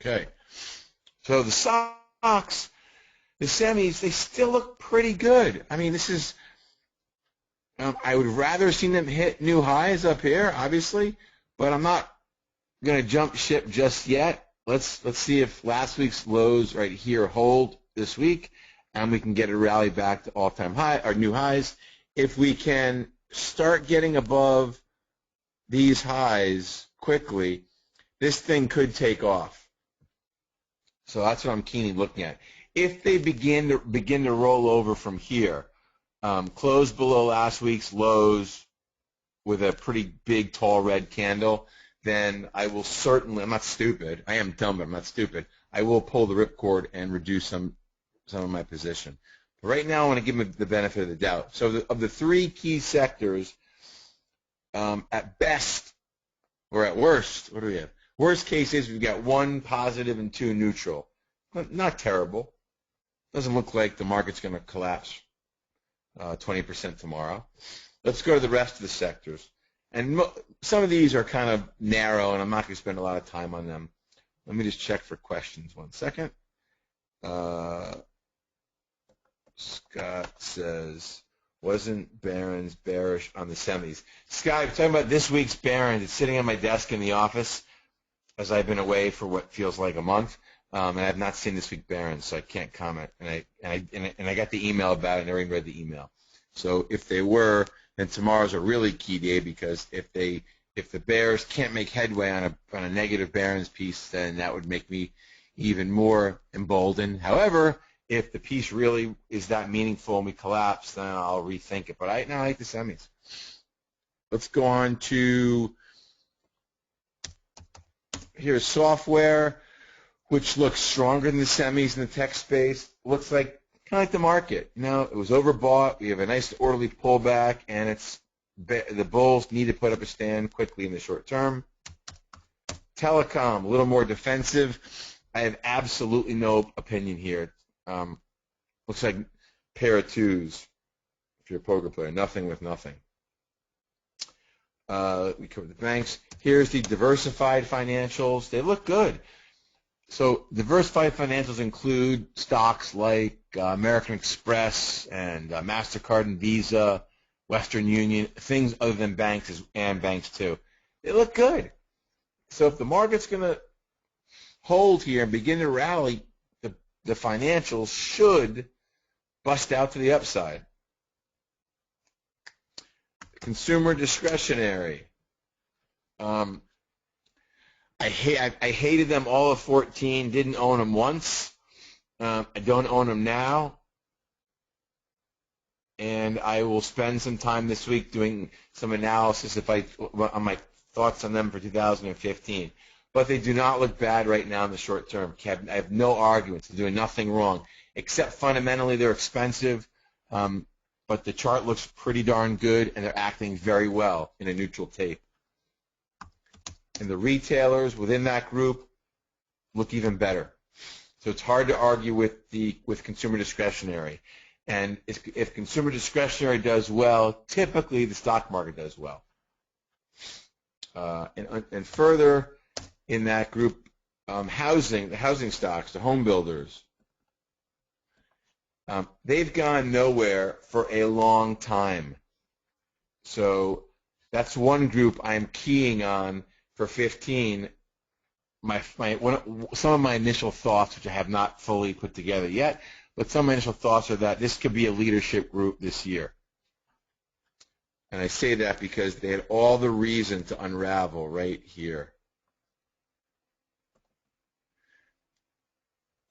Okay. So the stocks, the semis, they still look pretty good. I mean, this is, I would rather have seen them hit new highs up here, obviously, but I'm not going to jump ship just yet. Let's see if last week's lows right here hold this week, and we can get a rally back to all-time high or new highs. If we can start getting above these highs quickly, this thing could take off. So that's what I'm keenly looking at. If they begin to roll over from here, close below last week's lows with a pretty big, tall red candle, then I will certainly, I'm not stupid, I am dumb, but I'm not stupid, I will pull the ripcord and reduce some of my position. But right now I want to give them the benefit of the doubt. So of the 3 key sectors, at best, or at worst, what do we have? Worst case is we've got 1 positive and 2 neutral. Not terrible. Doesn't look like the market's going to collapse 20% tomorrow. Let's go to the rest of the sectors. And some of these are kind of narrow, and I'm not going to spend a lot of time on them. Let me just check for questions 1 second. Scott says, wasn't Barron's bearish on the semis? Scott, I'm talking about this week's Barron's. It's sitting on my desk in the office as I've been away for what feels like a month. And I have not seen this week Barron's, so I can't comment. And I got the email about it. I never even read the email. So if they were, then tomorrow's a really key day, because if the bears can't make headway on a negative Barron's piece, then that would make me even more emboldened. However, if the piece really is that meaningful and we collapse, then I'll rethink it. But I like the semis. Let's go on to here's software. which looks stronger than the semis in the tech space. Looks like kind of like the market. You know, it was overbought. We have a nice orderly pullback, and the bulls need to put up a stand quickly in the short term. Telecom, a little more defensive. I have absolutely no opinion here. Looks like pair of twos if you're a poker player. Nothing with nothing. We covered the banks. Here's the diversified financials. They look good. So diversified financials include stocks like American Express and MasterCard and Visa, Western Union, things other than banks and banks too. They look good. So if the market's going to hold here and begin to rally, the financials should bust out to the upside. Consumer discretionary. I hated them all of 14. Didn't own them once. I don't own them now. And I will spend some time this week doing some analysis on my thoughts on them for 2015. But they do not look bad right now in the short term. I have no arguments. They're doing nothing wrong, except fundamentally they're expensive. But the chart looks pretty darn good, and they're acting very well in a neutral tape. And the retailers within that group look even better. So it's hard to argue with consumer discretionary. And if consumer discretionary does well, typically the stock market does well. And further in that group, the housing stocks, the home builders, they've gone nowhere for a long time. So that's one group I'm keying on for 15. Some of my initial thoughts, which I have not fully put together yet, but some of my initial thoughts are that this could be a leadership group this year. And I say that because they had all the reason to unravel right here.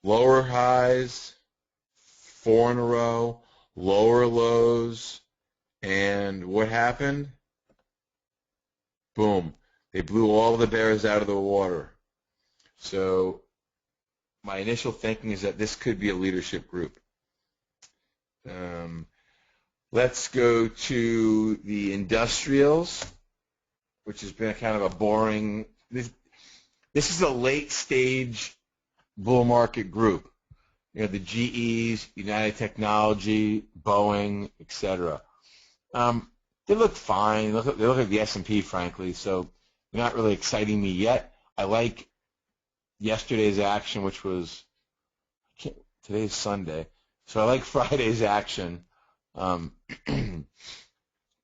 Lower highs, 4 in a row, lower lows, and what happened? Boom. They blew all the bears out of the water. So my initial thinking is that this could be a leadership group. Let's go to the industrials, which has been kind of a boring. This is a late stage bull market group. You know, the GEs, United Technology, Boeing, etc. They look fine. They look like the S&P, frankly. So they're not really exciting me yet. I like yesterday's action, which was today's Sunday, so I like Friday's action, but I'm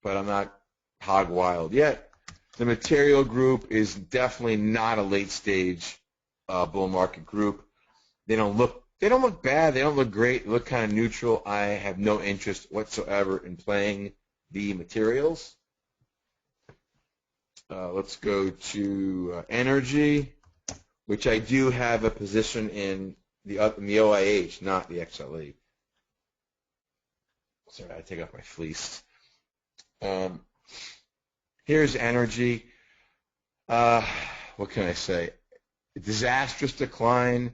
not hog wild yet. The material group is definitely not a late stage bull market group. They don't look bad. They don't look great. They look kind of neutral. I have no interest whatsoever in playing the materials. Let's go to energy, which I do have a position in the OIH, not the XLE. Sorry, I take off my fleece. Here's energy. What can I say? A disastrous decline.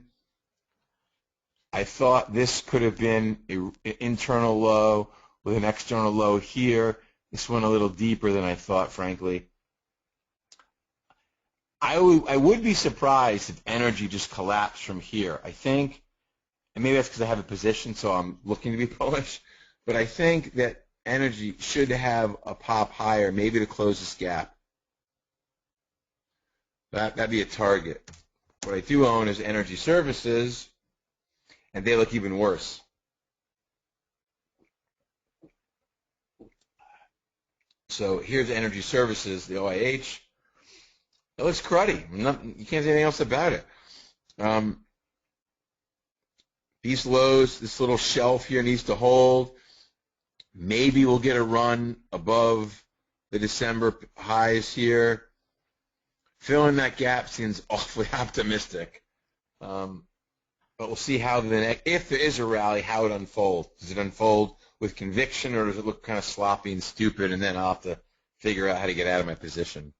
I thought this could have been an internal low with an external low here. This went a little deeper than I thought, frankly. I would be surprised if energy just collapsed from here. I think, and maybe that's because I have a position, so I'm looking to be bullish, but I think that energy should have a pop higher, maybe to close this gap. That'd be a target. What I do own is energy services, and they look even worse. So here's energy services, the OIH. It looks cruddy. You can't say anything else about it. These lows, this little shelf here needs to hold. Maybe we'll get a run above the December highs here. Filling that gap seems awfully optimistic. But we'll see how if there is a rally, how it unfolds. Does it unfold with conviction, or does it look kind of sloppy and stupid, and then I'll have to figure out how to get out of my position?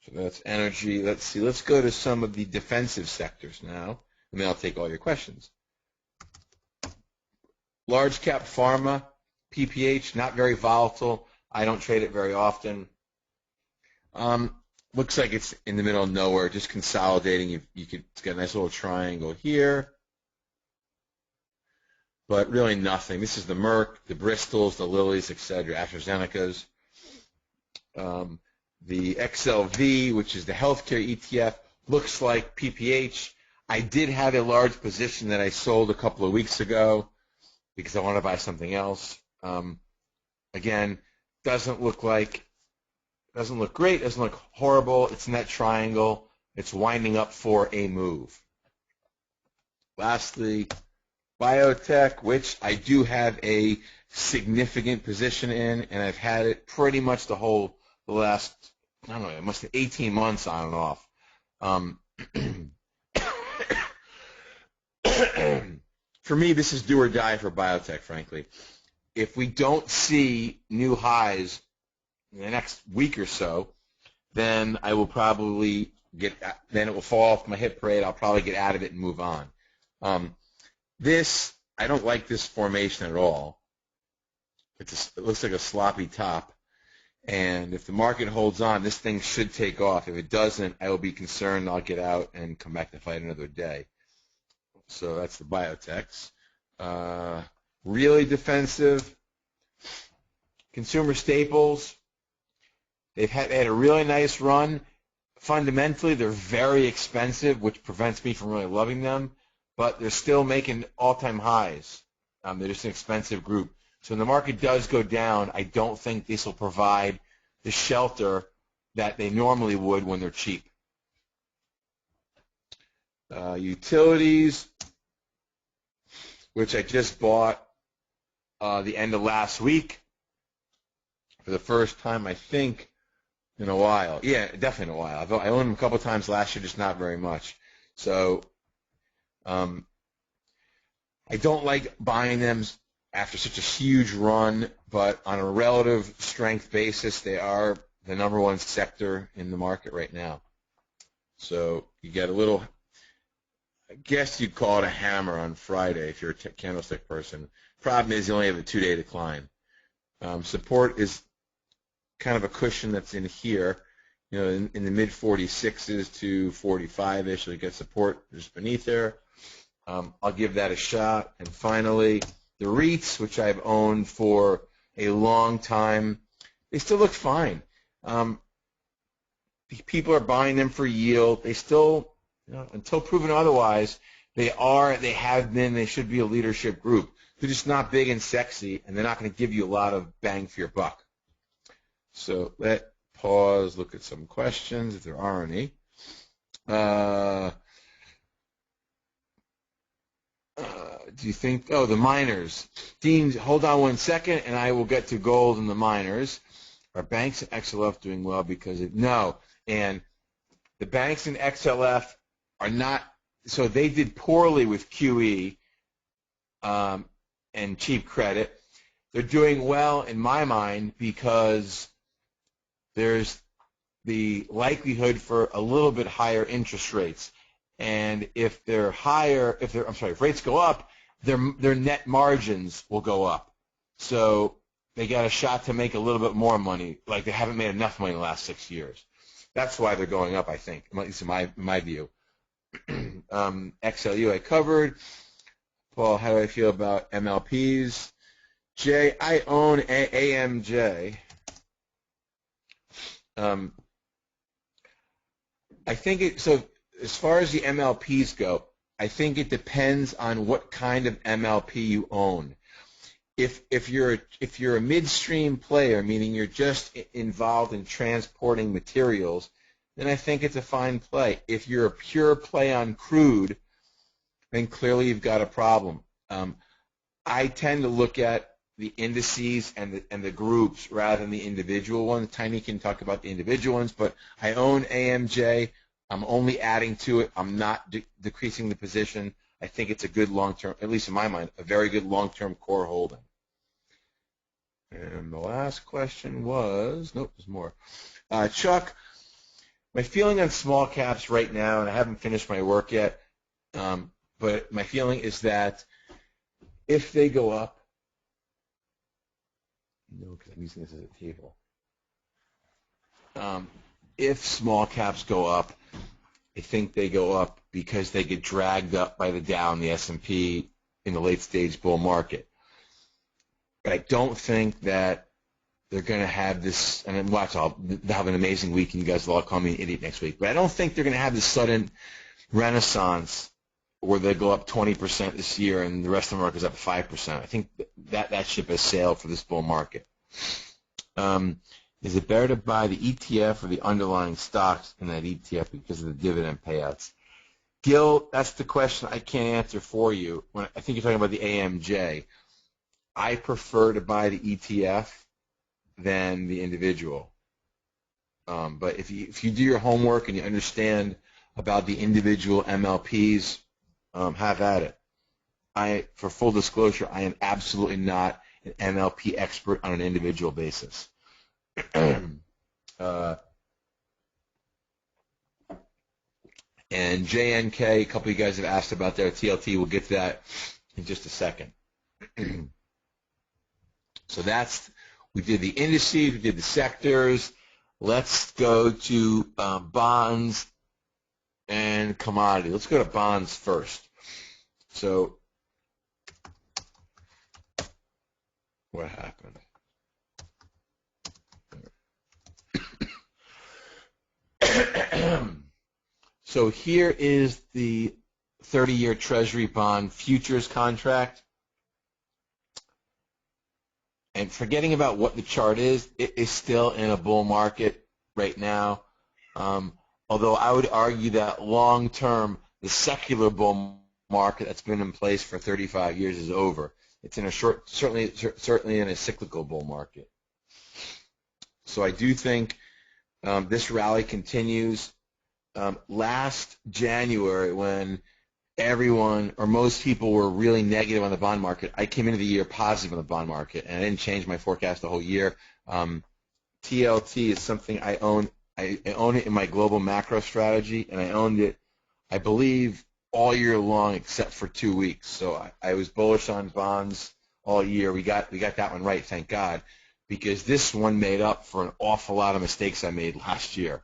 So that's energy. Let's see. Let's go to some of the defensive sectors now, and then I'll take all your questions. Large cap pharma, PPH, not very volatile. I don't trade it very often. Looks like it's in the middle of nowhere, just consolidating. It's got a nice little triangle here, but really nothing. This is the Merck, the Bristols, the Lillys, etc., AstraZenecas. The XLV, which is the healthcare ETF, looks like PPH. I did have a large position that I sold a couple of weeks ago because I want to buy something else. Again, doesn't look great, doesn't look horrible. It's in that triangle. It's winding up for a move. Lastly, biotech, which I do have a significant position in, and I've had it pretty much the last, I don't know, it must have 18 months on and off. For me, this is do or die for biotech, frankly. If we don't see new highs in the next week or so, then I will probably then it will fall off my hit parade. I'll probably get out of it and move on. I don't like this formation at all. It looks like a sloppy top. And if the market holds on, this thing should take off. If it doesn't, I will be concerned. I'll get out and come back to fight another day. So that's the biotechs. Really defensive. Consumer staples. They had a really nice run. Fundamentally, they're very expensive, which prevents me from really loving them. But they're still making all-time highs. They're just an expensive group. So when the market does go down, I don't think this will provide the shelter that they normally would when they're cheap. Utilities, which I just bought the end of last week for the first time, I think, in a while. Yeah, definitely in a while. I owned them a couple times last year, just not very much. So I don't like buying them after such a huge run, but on a relative strength basis, they are the number one sector in the market right now. So you get a little, I guess you'd call it a hammer on Friday if you're a candlestick person. Problem is you only have a 2-day decline. Support is kind of a cushion that's in here, you know, in the mid 46s to 45-ish. So you get support just beneath there. I'll give that a shot. And finally, the REITs, which I've owned for a long time, they still look fine. People are buying them for yield. They still, you know, until proven otherwise, they have been, they should be a leadership group. They're just not big and sexy, and they're not going to give you a lot of bang for your buck. So let's pause, look at some questions if there are any. Do you think, the miners. Dean, hold on 1 second, and I will get to gold and the miners. Are banks and XLF doing well because no. And the banks and XLF are not, so they did poorly with QE and cheap credit. They're doing well, in my mind, because there's the likelihood for a little bit higher interest rates. And if if rates go up, their net margins will go up. So they got a shot to make a little bit more money, like they haven't made enough money in the last 6 years. That's why they're going up, I think, at least in my view. XLU I covered. Paul, how do I feel about MLPs? Jay, I own AMJ. I think so as far as the MLPs go, I think it depends on what kind of MLP you own. If you're a midstream player, meaning you're just involved in transporting materials, then I think it's a fine play. If you're a pure play on crude, then clearly you've got a problem. I tend to look at the indices and the groups rather than the individual ones. Tiny can talk about the individual ones, but I own AMJ. I'm only adding to it. I'm not decreasing the position. I think it's a good long-term, at least in my mind, a very good long-term core holding. And the last question was, nope, there's more. Chuck, My feeling on small caps right now, and I haven't finished my work yet, but my feeling is that if they go up, no, because I'm using this as a table. If small caps go up, I think they go up because they get dragged up by the Dow and the S&P in the late stage bull market. But I don't think that they're going to have this, and watch, they'll have an amazing week, and you guys will all call me an idiot next week. But I don't think they're going to have this sudden renaissance where they go up 20% this year and the rest of the market is up 5%. I think that ship has sailed for this bull market. Is it better to buy the ETF or the underlying stocks in that ETF because of the dividend payouts? Gil, that's the question I can't answer for you. I think you're talking about the AMJ. I prefer to buy the ETF than the individual. But if you do your homework and you understand about the individual MLPs, have at it. For full disclosure, I am absolutely not an MLP expert on an individual basis. And JNK, a couple of you guys have asked about their TLT. We'll get to that in just a second. So we did the indices, we did the sectors. Let's go to bonds and commodity. Let's go to bonds first. So what happened? So here is the 30-year Treasury bond futures contract. And forgetting about what the chart is, it is still in a bull market right now. Although I would argue that long-term, the secular bull market that's been in place for 35 years is over. It's in a certainly in a cyclical bull market. So I do think this rally continues. Last January, when everyone or most people were really negative on the bond market, I came into the year positive on the bond market, and I didn't change my forecast the whole year. TLT is something I own. I own it in my global macro strategy, and I owned it, I believe, all year long except for 2 weeks. So I was bullish on bonds all year. We got that one right, thank God, because this one made up for an awful lot of mistakes I made last year.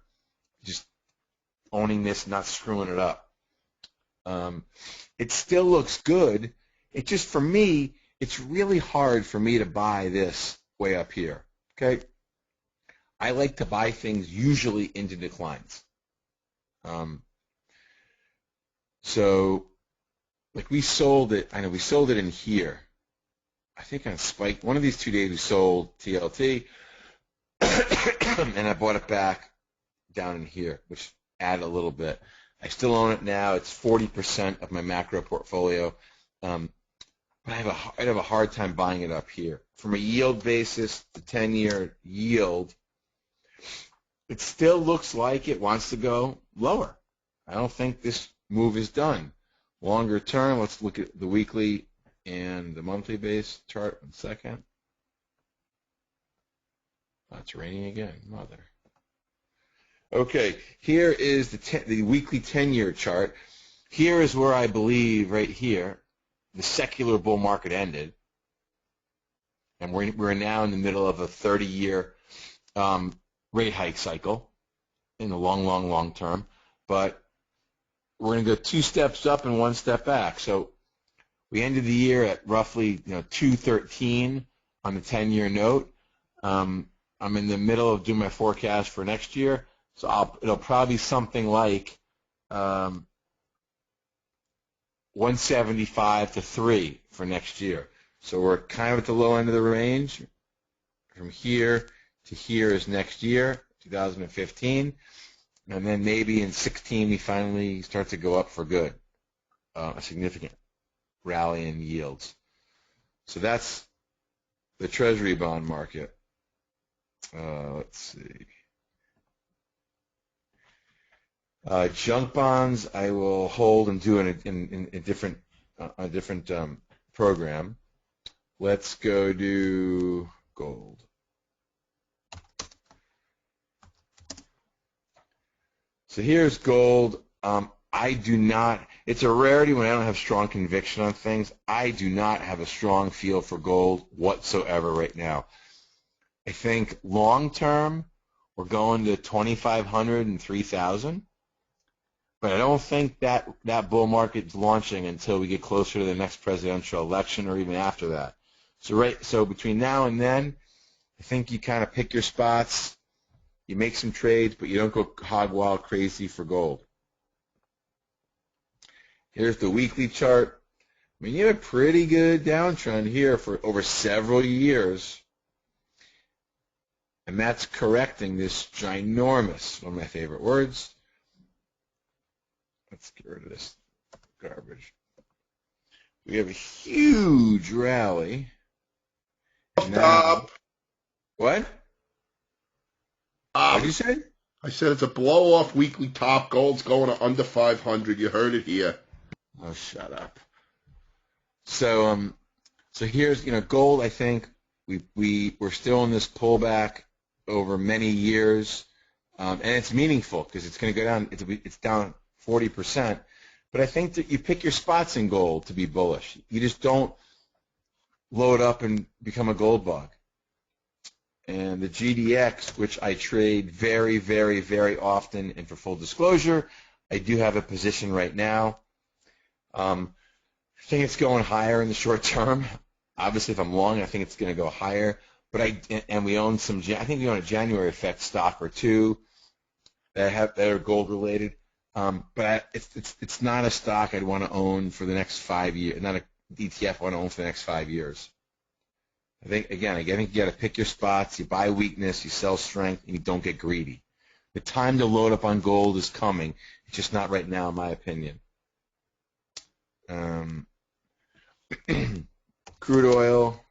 Just owning this, not screwing it up. It still looks good. It just, for me, it's really hard for me to buy this way up here, okay? I like to buy things usually into declines. So, like we sold it, I know we sold it in here. I think on Spike, one of these 2 days we sold TLT, and I bought it back down in here, which added a little bit. I still own it now. It's 40% of my macro portfolio, but I'd have a hard time buying it up here. From a yield basis, the 10-year yield, it still looks like it wants to go lower. I don't think this move is done. Longer term, let's look at the weekly and the monthly base chart. 1 second. Oh, it's raining again, mother. Okay, here is the weekly 10-year chart. Here is where I believe, right here, the secular bull market ended, and we're now in the middle of a 30-year rate hike cycle in the long term. But we're going to go 2 steps up and 1 step back. So we ended the year at roughly 213 on the 10-year note. I'm in the middle of doing my forecast for next year. So it'll probably be something like 175 to 3 for next year. So we're kind of at the low end of the range. From here to here is next year, 2015. And then maybe in 16 we finally start to go up for good, a significant rally in yields. So that's the Treasury bond market. Let's see. Junk bonds I will hold and do in a different program. Let's go to gold. So here's gold. I do not, it's a rarity when I don't have strong conviction on things. I do not have a strong feel for gold whatsoever right now. I think long term, we're going to 2,500 and 3,000. But I don't think that bull market is launching until we get closer to the next presidential election or even after that. So between now and then, I think you kind of pick your spots, you make some trades, but you don't go hog wild crazy for gold. Here's the weekly chart. I mean, you have a pretty good downtrend here for over several years. And that's correcting this ginormous, one of my favorite words. Let's get rid of this garbage. We have a huge rally. Stop. What? What did you say? I said it's a blow-off weekly top. Gold's going to under 500. You heard it here. Oh, shut up. So here's, gold. I think we're still in this pullback over many years, and it's meaningful because it's going to go down. It's down 40%. But I think that you pick your spots in gold to be bullish. You just don't load up and become a gold bug. And the GDX, which I trade very, very, very often, and for full disclosure, I do have a position right now. I think it's going higher in the short term. Obviously, if I'm long, I think it's going to go higher. But we own some. I think we own a January effect stock or two that are gold related. But it's not a stock I'd want to own for the next 5 years. Not an ETF I want to own for the next 5 years. I think you got to pick your spots. You buy weakness, you sell strength, and you don't get greedy. The time to load up on gold is coming. It's just not right now, in my opinion. Crude oil.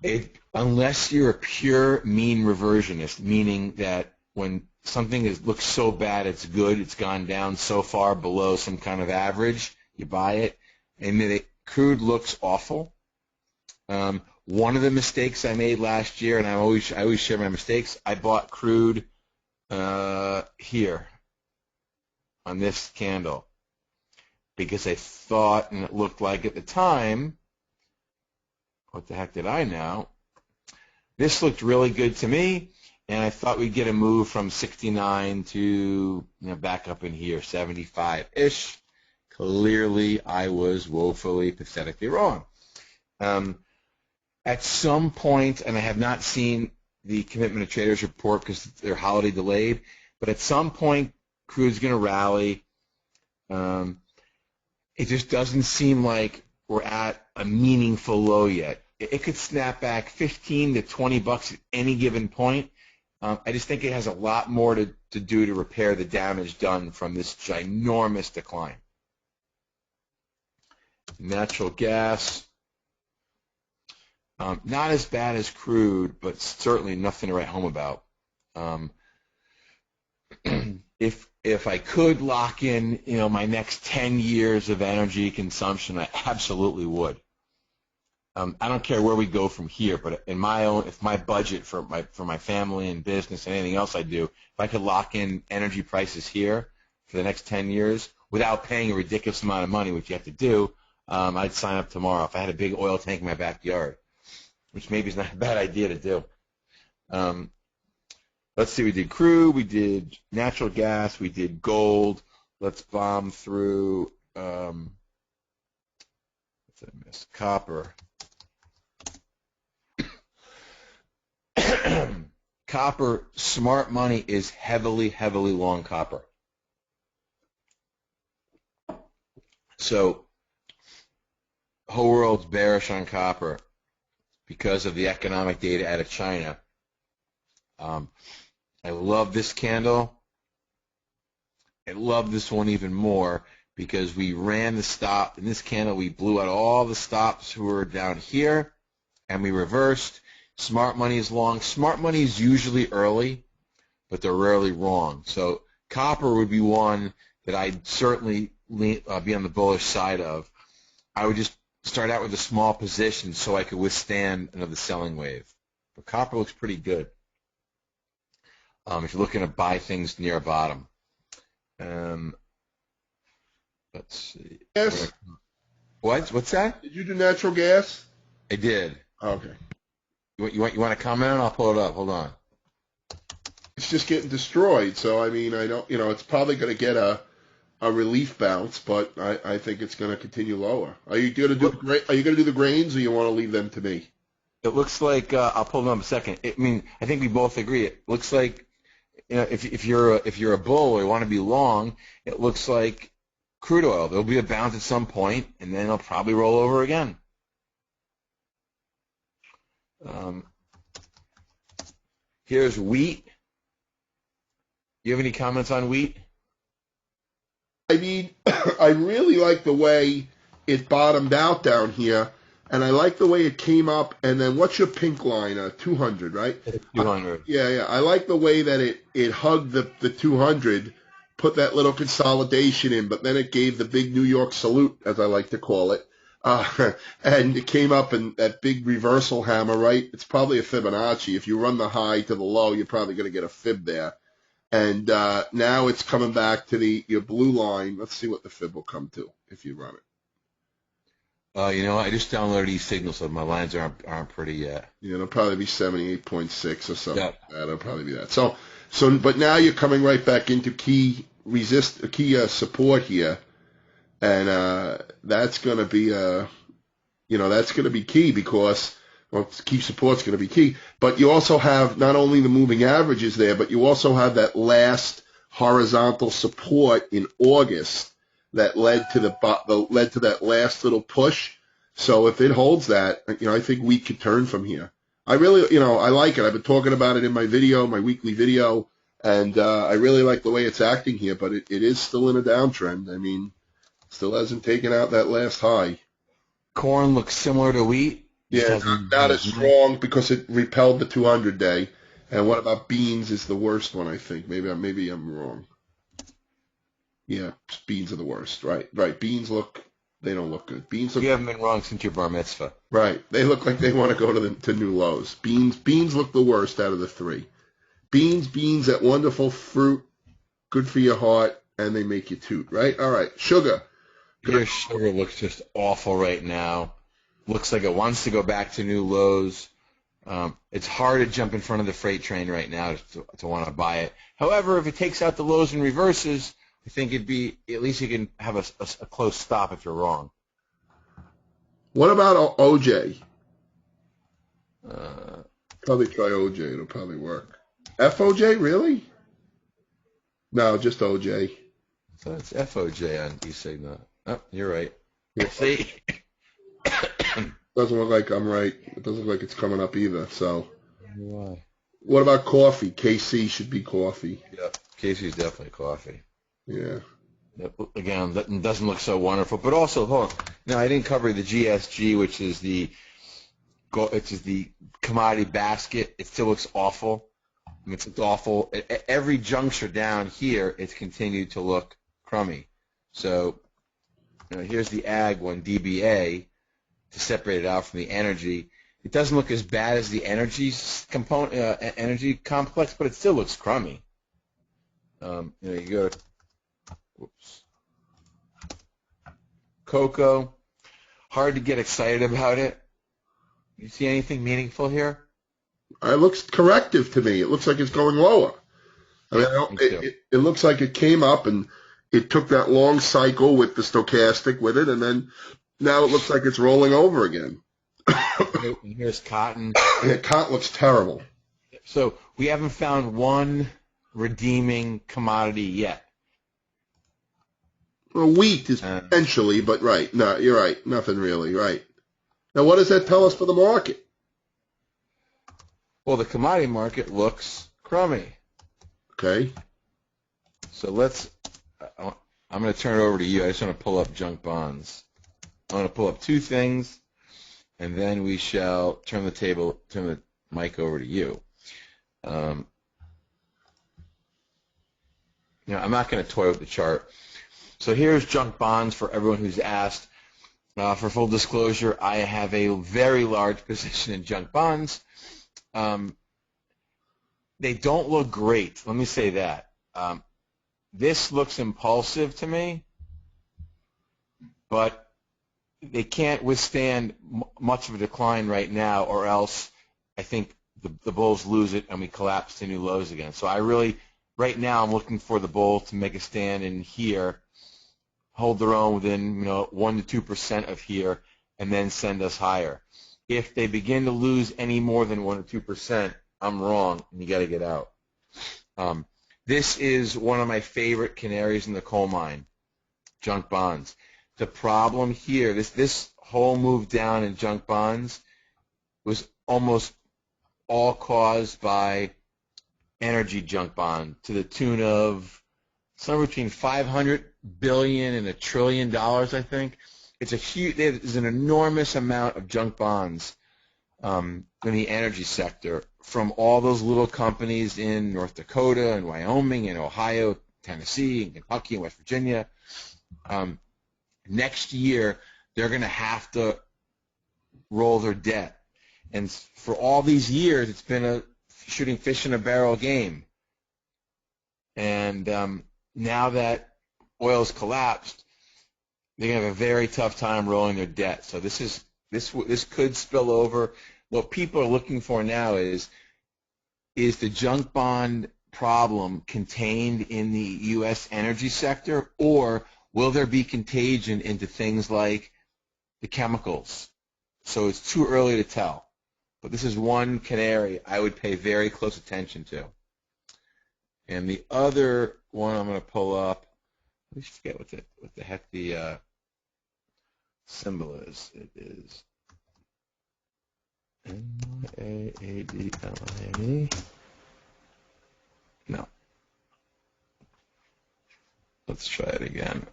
Okay. Unless you're a pure mean reversionist, meaning that when something looks so bad it's good, it's gone down so far below some kind of average, you buy it. And crude looks awful. One of the mistakes I made last year, and I always share my mistakes, I bought crude here on this candle because I thought, and it looked like at the time, what the heck did I know? This looked really good to me, and I thought we'd get a move from 69 to back up in here, 75-ish. Clearly, I was woefully, pathetically wrong. At some point, and I have not seen the Commitment of Traders report because they're holiday delayed, but at some point, crude's going to rally. It just doesn't seem like we're at a meaningful low yet. It could snap back 15 to 20 bucks at any given point. I just think it has a lot more to do to repair the damage done from this ginormous decline. Natural gas. Not as bad as crude, but certainly nothing to write home about. If I could lock in, my next 10 years of energy consumption, I absolutely would. I don't care where we go from here, but if my budget for my family and business and anything else I do, if I could lock in energy prices here for the next 10 years without paying a ridiculous amount of money, which you have to do, I'd sign up tomorrow if I had a big oil tank in my backyard, which maybe is not a bad idea to do. Let's see, we did crude, we did natural gas, we did gold. Let's bomb through, what's I miss? Copper. Copper, smart money is heavily, heavily long copper. So, the whole world's bearish on copper because of the economic data out of China. I love this candle. I love this one even more because we ran the stop. In this candle, we blew out all the stops who were down here, and we reversed. Smart money is long. Smart money is usually early, but they're rarely wrong. So copper would be one that I'd certainly be on the bullish side of. I would just start out with a small position so I could withstand another selling wave. But copper looks pretty good if you're looking to buy things near a bottom. Let's see. Gas? What's that? Did you do natural gas? I did. Okay. You want to comment on it? I'll pull it up. Hold on. It's just getting destroyed. So I mean, I don't. It's probably going to get a relief bounce, but I think it's going to continue lower. Are you going to do the grains, or you want to leave them to me? It looks like I'll pull them up in a second. I think we both agree. It looks like if you're a bull or you want to be long, it looks like crude oil. There'll be a bounce at some point, and then it'll probably roll over again. Here's wheat. You have any comments on wheat? I mean, I really like the way it bottomed out down here, and I like the way it came up. And then what's your pink line? 200, right? 200. Yeah. I like the way that it hugged the 200, put that little consolidation in, but then it gave the big New York salute, as I like to call it. And it came up in that big reversal hammer, right? It's probably a Fibonacci. If you run the high to the low, you're probably going to get a fib there. And now it's coming back to your blue line. Let's see what the fib will come to if you run it. I just downloaded these signals, so my lines aren't pretty yet. Yeah, it'll probably be 78.6 or something. Yep. Like that. It'll probably be that. So, but now you're coming right back into key support here, and that's going to be that's going to be key because. Well, key support's going to be key, but you also have not only the moving averages there, but you also have that last horizontal support in August that led to that last little push. So if it holds that, I think we could turn from here. I really, I like it. I've been talking about it in my weekly video, and I really like the way it's acting here. But it is still in a downtrend. I mean, still hasn't taken out that last high. Corn looks similar to wheat. Yeah, not as strong because it repelled the 200-day. And what about beans is the worst one, I think. Maybe I'm wrong. Yeah, beans are the worst. Right. Beans they don't look good. Beans look. You haven't been wrong since your bar mitzvah. Right. They look like they want to go to new lows. Beans look the worst out of the three. Beans, that wonderful fruit, good for your heart, and they make you toot. Right. All right. Sugar. Your sugar looks just awful right now. Looks like it wants to go back to new lows. It's hard to jump in front of the freight train right now to want to buy it. However, if it takes out the lows and reverses, I think it'd be at least you can have a close stop if you're wrong. What about OJ? Probably try OJ. It'll probably work. FOJ, really? No, just OJ. So it's FOJ on e-signal. Oh, you're right. See? Doesn't look like I'm right. It doesn't look like it's coming up either. So, why? What about coffee? KC should be coffee. Yep, KC's definitely coffee. Yeah. Again, that doesn't look so wonderful. But also, hold on. Now, I didn't cover the GSG, which is the commodity basket. It still looks awful. I mean, it's awful. At every juncture down here, it's continued to look crummy. So, here's the ag one, DBA. To separate it out from the energy, it doesn't look as bad as the energy component, energy complex, but it still looks crummy. You go to cocoa, hard to get excited about it. You see anything meaningful here? It looks corrective to me. It looks like it's going lower. I mean, it looks like it came up and it took that long cycle with the stochastic with it, and then. Now it looks like it's rolling over again. Here's cotton. Yeah, cotton looks terrible. So we haven't found one redeeming commodity yet. Well, wheat is potentially, but right. No, you're right. Nothing really, right. Now, what does that tell us for the market? Well, the commodity market looks crummy. Okay. So I'm going to turn it over to you. I just want to pull up junk bonds. I'm going to pull up two things, and then we shall turn the mic over to you. I'm not going to toy with the chart. So here's junk bonds for everyone who's asked. For full disclosure, I have a very large position in junk bonds. They don't look great. Let me say that. This looks impulsive to me, but they can't withstand much of a decline right now, or else I think the bulls lose it and we collapse to new lows again. So I really, right now, I'm looking for the bull to make a stand in here, hold their own within 1 to 2% of here, and then send us higher. If they begin to lose any more than 1 to 2%, I'm wrong, and you got to get out. This is one of my favorite canaries in the coal mine, junk bonds. The problem here, this whole move down in junk bonds was almost all caused by energy junk bond to the tune of somewhere between $500 billion and $1 trillion, I think. It's a huge. There's an enormous amount of junk bonds in the energy sector from all those little companies in North Dakota and Wyoming and Ohio, Tennessee, and Kentucky and West Virginia. Next year, they're going to have to roll their debt. And for all these years, it's been a shooting fish in a barrel game. And now that oil's collapsed, they're going to have a very tough time rolling their debt. So this could spill over. What people are looking for now is the junk bond problem contained in the U.S. energy sector, or will there be contagion into things like the chemicals? So it's too early to tell. But this is one canary I would pay very close attention to. And the other one I'm going to pull up, I forget what the heck the symbol is. It is NYAADLINE. No. Let's try it again.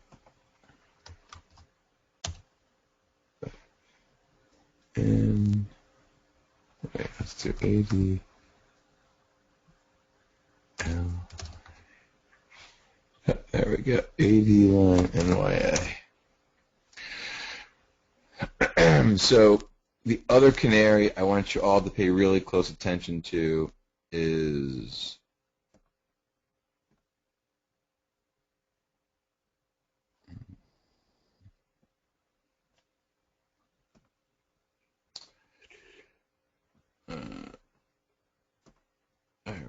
And wait, let's do AD. There we go. AD line NYA. So the other canary I want you all to pay really close attention to is there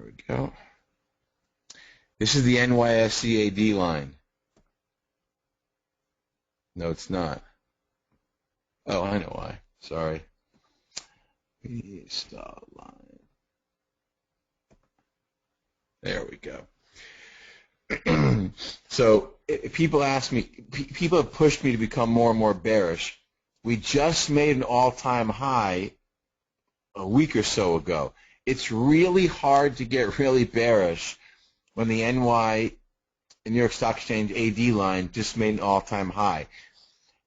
we go. This is the NYSE AD line. No, it's not. Oh, I know why. Sorry. Stop line. There we go. So people ask me, people have pushed me to become more and more bearish. We just made an all-time high a week or so ago. It's really hard to get really bearish when the New York Stock Exchange AD line just made an all-time high.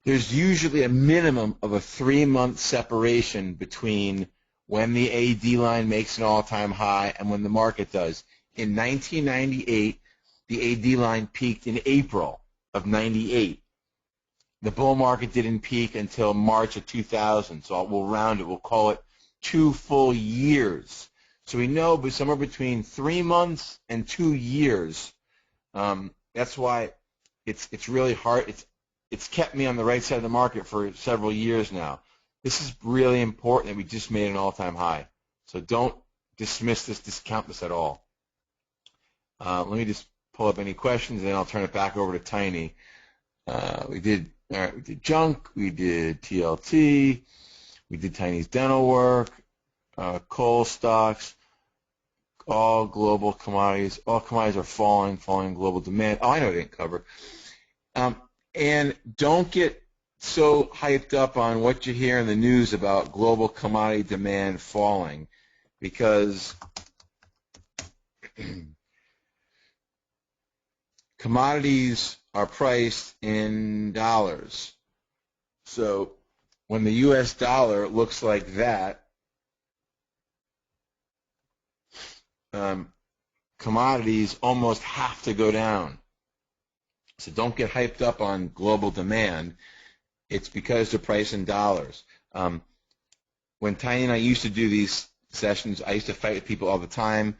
There's usually a minimum of a 3-month separation between when the AD line makes an all-time high and when the market does. In 1998, the AD line peaked in April of 98. The bull market didn't peak until March of 2000, so we'll round it. We'll call it 2 full years. So we know somewhere between 3 months and 2 years. That's why it's really hard. It's kept me on the right side of the market for several years now. This is really important that we just made an all-time high. So don't dismiss this, discount this at all. Let me just pull up any questions, and then I'll turn it back over to Tiny. We did junk, we did TLT, we did Tiny's dental work, coal stocks, all global commodities. All commodities are falling global demand. Oh, I know I didn't cover. And don't get so hyped up on what you hear in the news about global commodity demand falling, because commodities are priced in dollars. So when the U.S. dollar looks like that, commodities almost have to go down. So don't get hyped up on global demand. it's because they're priced in dollars. When Tiny and I used to do these sessions, I used to fight with people all the time.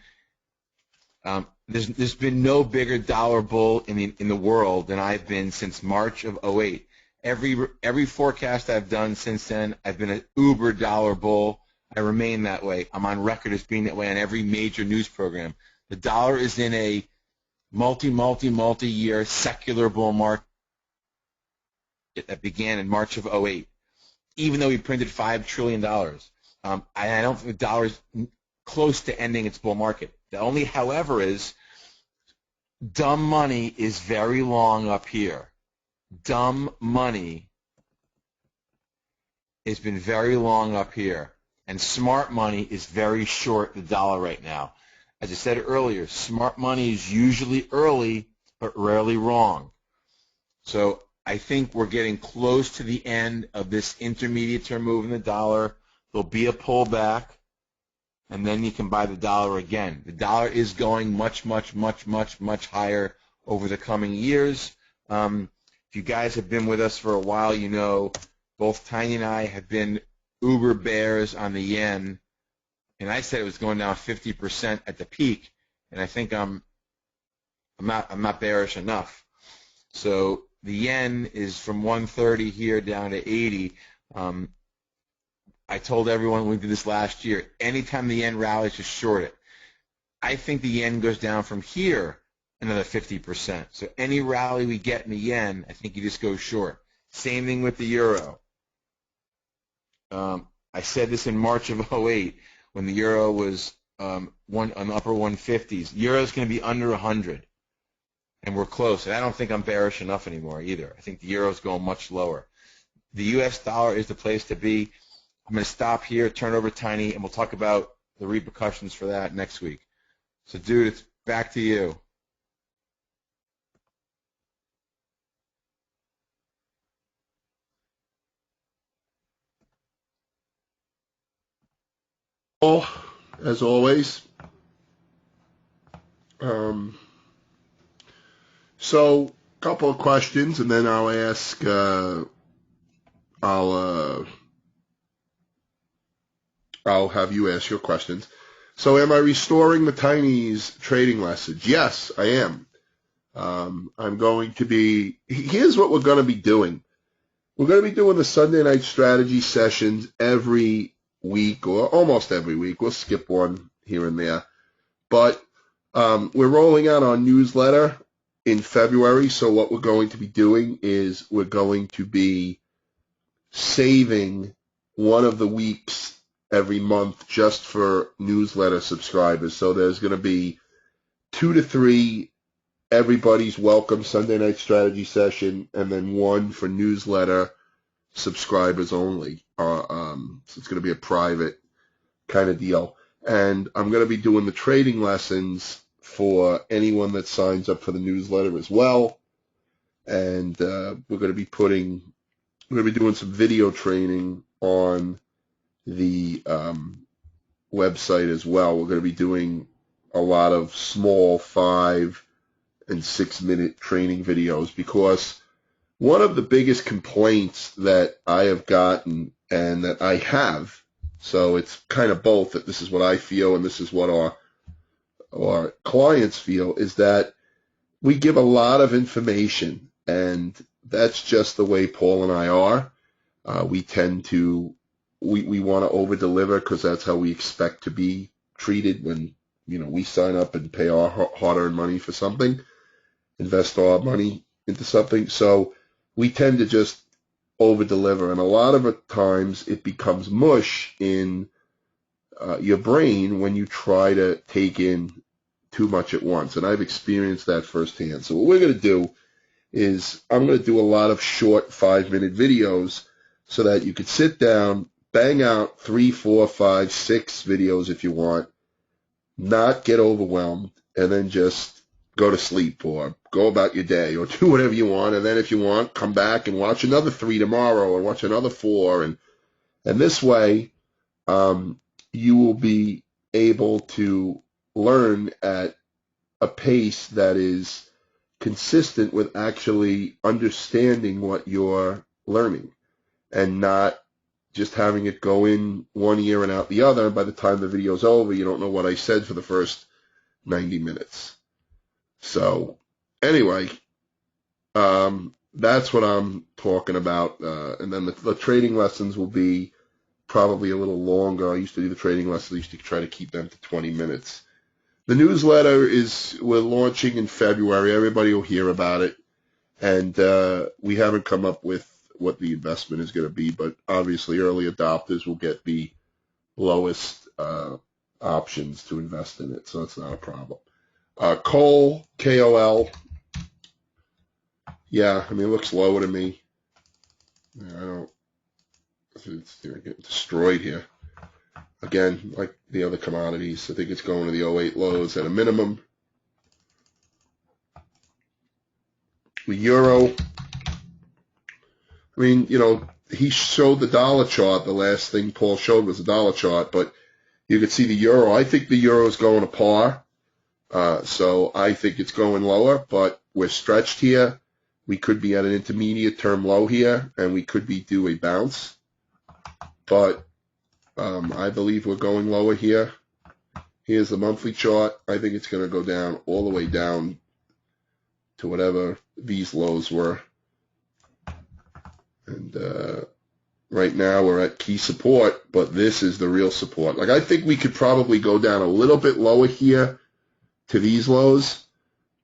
There's been no bigger dollar bull in the world than I've been since March of '08. Every forecast I've done since then, I've been an uber dollar bull. I remain that way. I'm on record as being that way on every major news program. The dollar is in a multi-year secular bull market that began in March of '08, even though we printed $5 trillion. I don't think the dollar is close to ending its bull market. The only, however, is dumb money is very long up here. Dumb money has been very long up here, and smart money is very short the dollar right now. As I said earlier, smart money is usually early but rarely wrong. So I think we're getting close to the end of this intermediate term move in the dollar. There'll be a pullback, and then you can buy the dollar again. The dollar is going much higher over the coming years. If you guys have been with us for a while, you know both Tiny and I have been uber bears on the yen, and I said it was going down 50% at the peak, and I think I'm not bearish enough. So the yen is from 130 here down to 80. I told everyone when we did this last year, anytime the yen rallies, just short it. I think the yen goes down from here another 50%. So any rally we get in the yen, I think you just go short. Same thing with the euro. I said this in March of '08 when the euro was on the upper 150s. Euro is going to be under 100, and we're close. And I don't think I'm bearish enough anymore either. I think the euro is going much lower. The U.S. dollar is the place to be. I'm going to stop here, turn over Tiny, and we'll talk about the repercussions for that next week. So, dude, it's back to you. As always. So, a couple of questions, and then I'll ask. I'll have you ask your questions. So, am I restoring the Tiny's trading lessons? Yes, I am. I'm going to be. Here's what we're going to be doing. We're going to be doing the Sunday night strategy sessions every week, or almost every week. We'll skip one here and there. But we're rolling out our newsletter in February. So what we're going to be doing is we're going to be saving one of the weeks every month just for newsletter subscribers. So there's going to be 2 to 3 everybody's welcome Sunday night strategy session, and then one for newsletter subscribers only. So it's going to be a private kind of deal. And I'm going to be doing the trading lessons for anyone that signs up for the newsletter as well. And we're going to be doing some video training on the website as well. We're going to be doing a lot of small 5 and 6 minute training videos, because one of the biggest complaints that I have gotten, and that I have, so it's kind of both, that this is what I feel and this is what our clients feel, is that we give a lot of information, and that's just the way Paul and I are. We tend to, we want to over-deliver because that's how we expect to be treated when, we sign up and pay our hard-earned money for something, invest our money into something. So we tend to just over-deliver, and a lot of times it becomes mush in your brain when you try to take in too much at once, and I've experienced that firsthand. So what we're going to do is I'm going to do a lot of short 5-minute videos so that you could sit down, bang out 3, 4, 5, 6 videos if you want, not get overwhelmed, and then just go to sleep or go about your day or do whatever you want. And then if you want, come back and watch another 3 tomorrow or watch another 4. And this way, you will be able to learn at a pace that is consistent with actually understanding what you're learning. and not just having it go in one ear and out the other. By the time the video's over, you don't know what I said for the first 90 minutes. So anyway, that's what I'm talking about. And then the trading lessons will be probably a little longer. I used to do the trading lessons. I used to try to keep them to 20 minutes. The newsletter we're launching in February. Everybody will hear about it. And we haven't come up with what the investment is going to be, but obviously early adopters will get the lowest options to invest in it, so that's not a problem. Coal, KOL, yeah, I mean, it looks lower to me. Yeah, it's getting destroyed here. Again, like the other commodities, I think it's going to the 08 lows at a minimum. The euro, I mean, you know, he showed the dollar chart. The last thing Paul showed was the dollar chart, but you could see the euro. I think the euro is going to par, so I think it's going lower, but we're stretched here. We could be at an intermediate term low here, and we could be due a bounce, but I believe we're going lower here. Here's the monthly chart. I think it's going to go down all the way down to whatever these lows were. And right now we're at key support, but this is the real support. Like, I think we could probably go down a little bit lower here to these lows,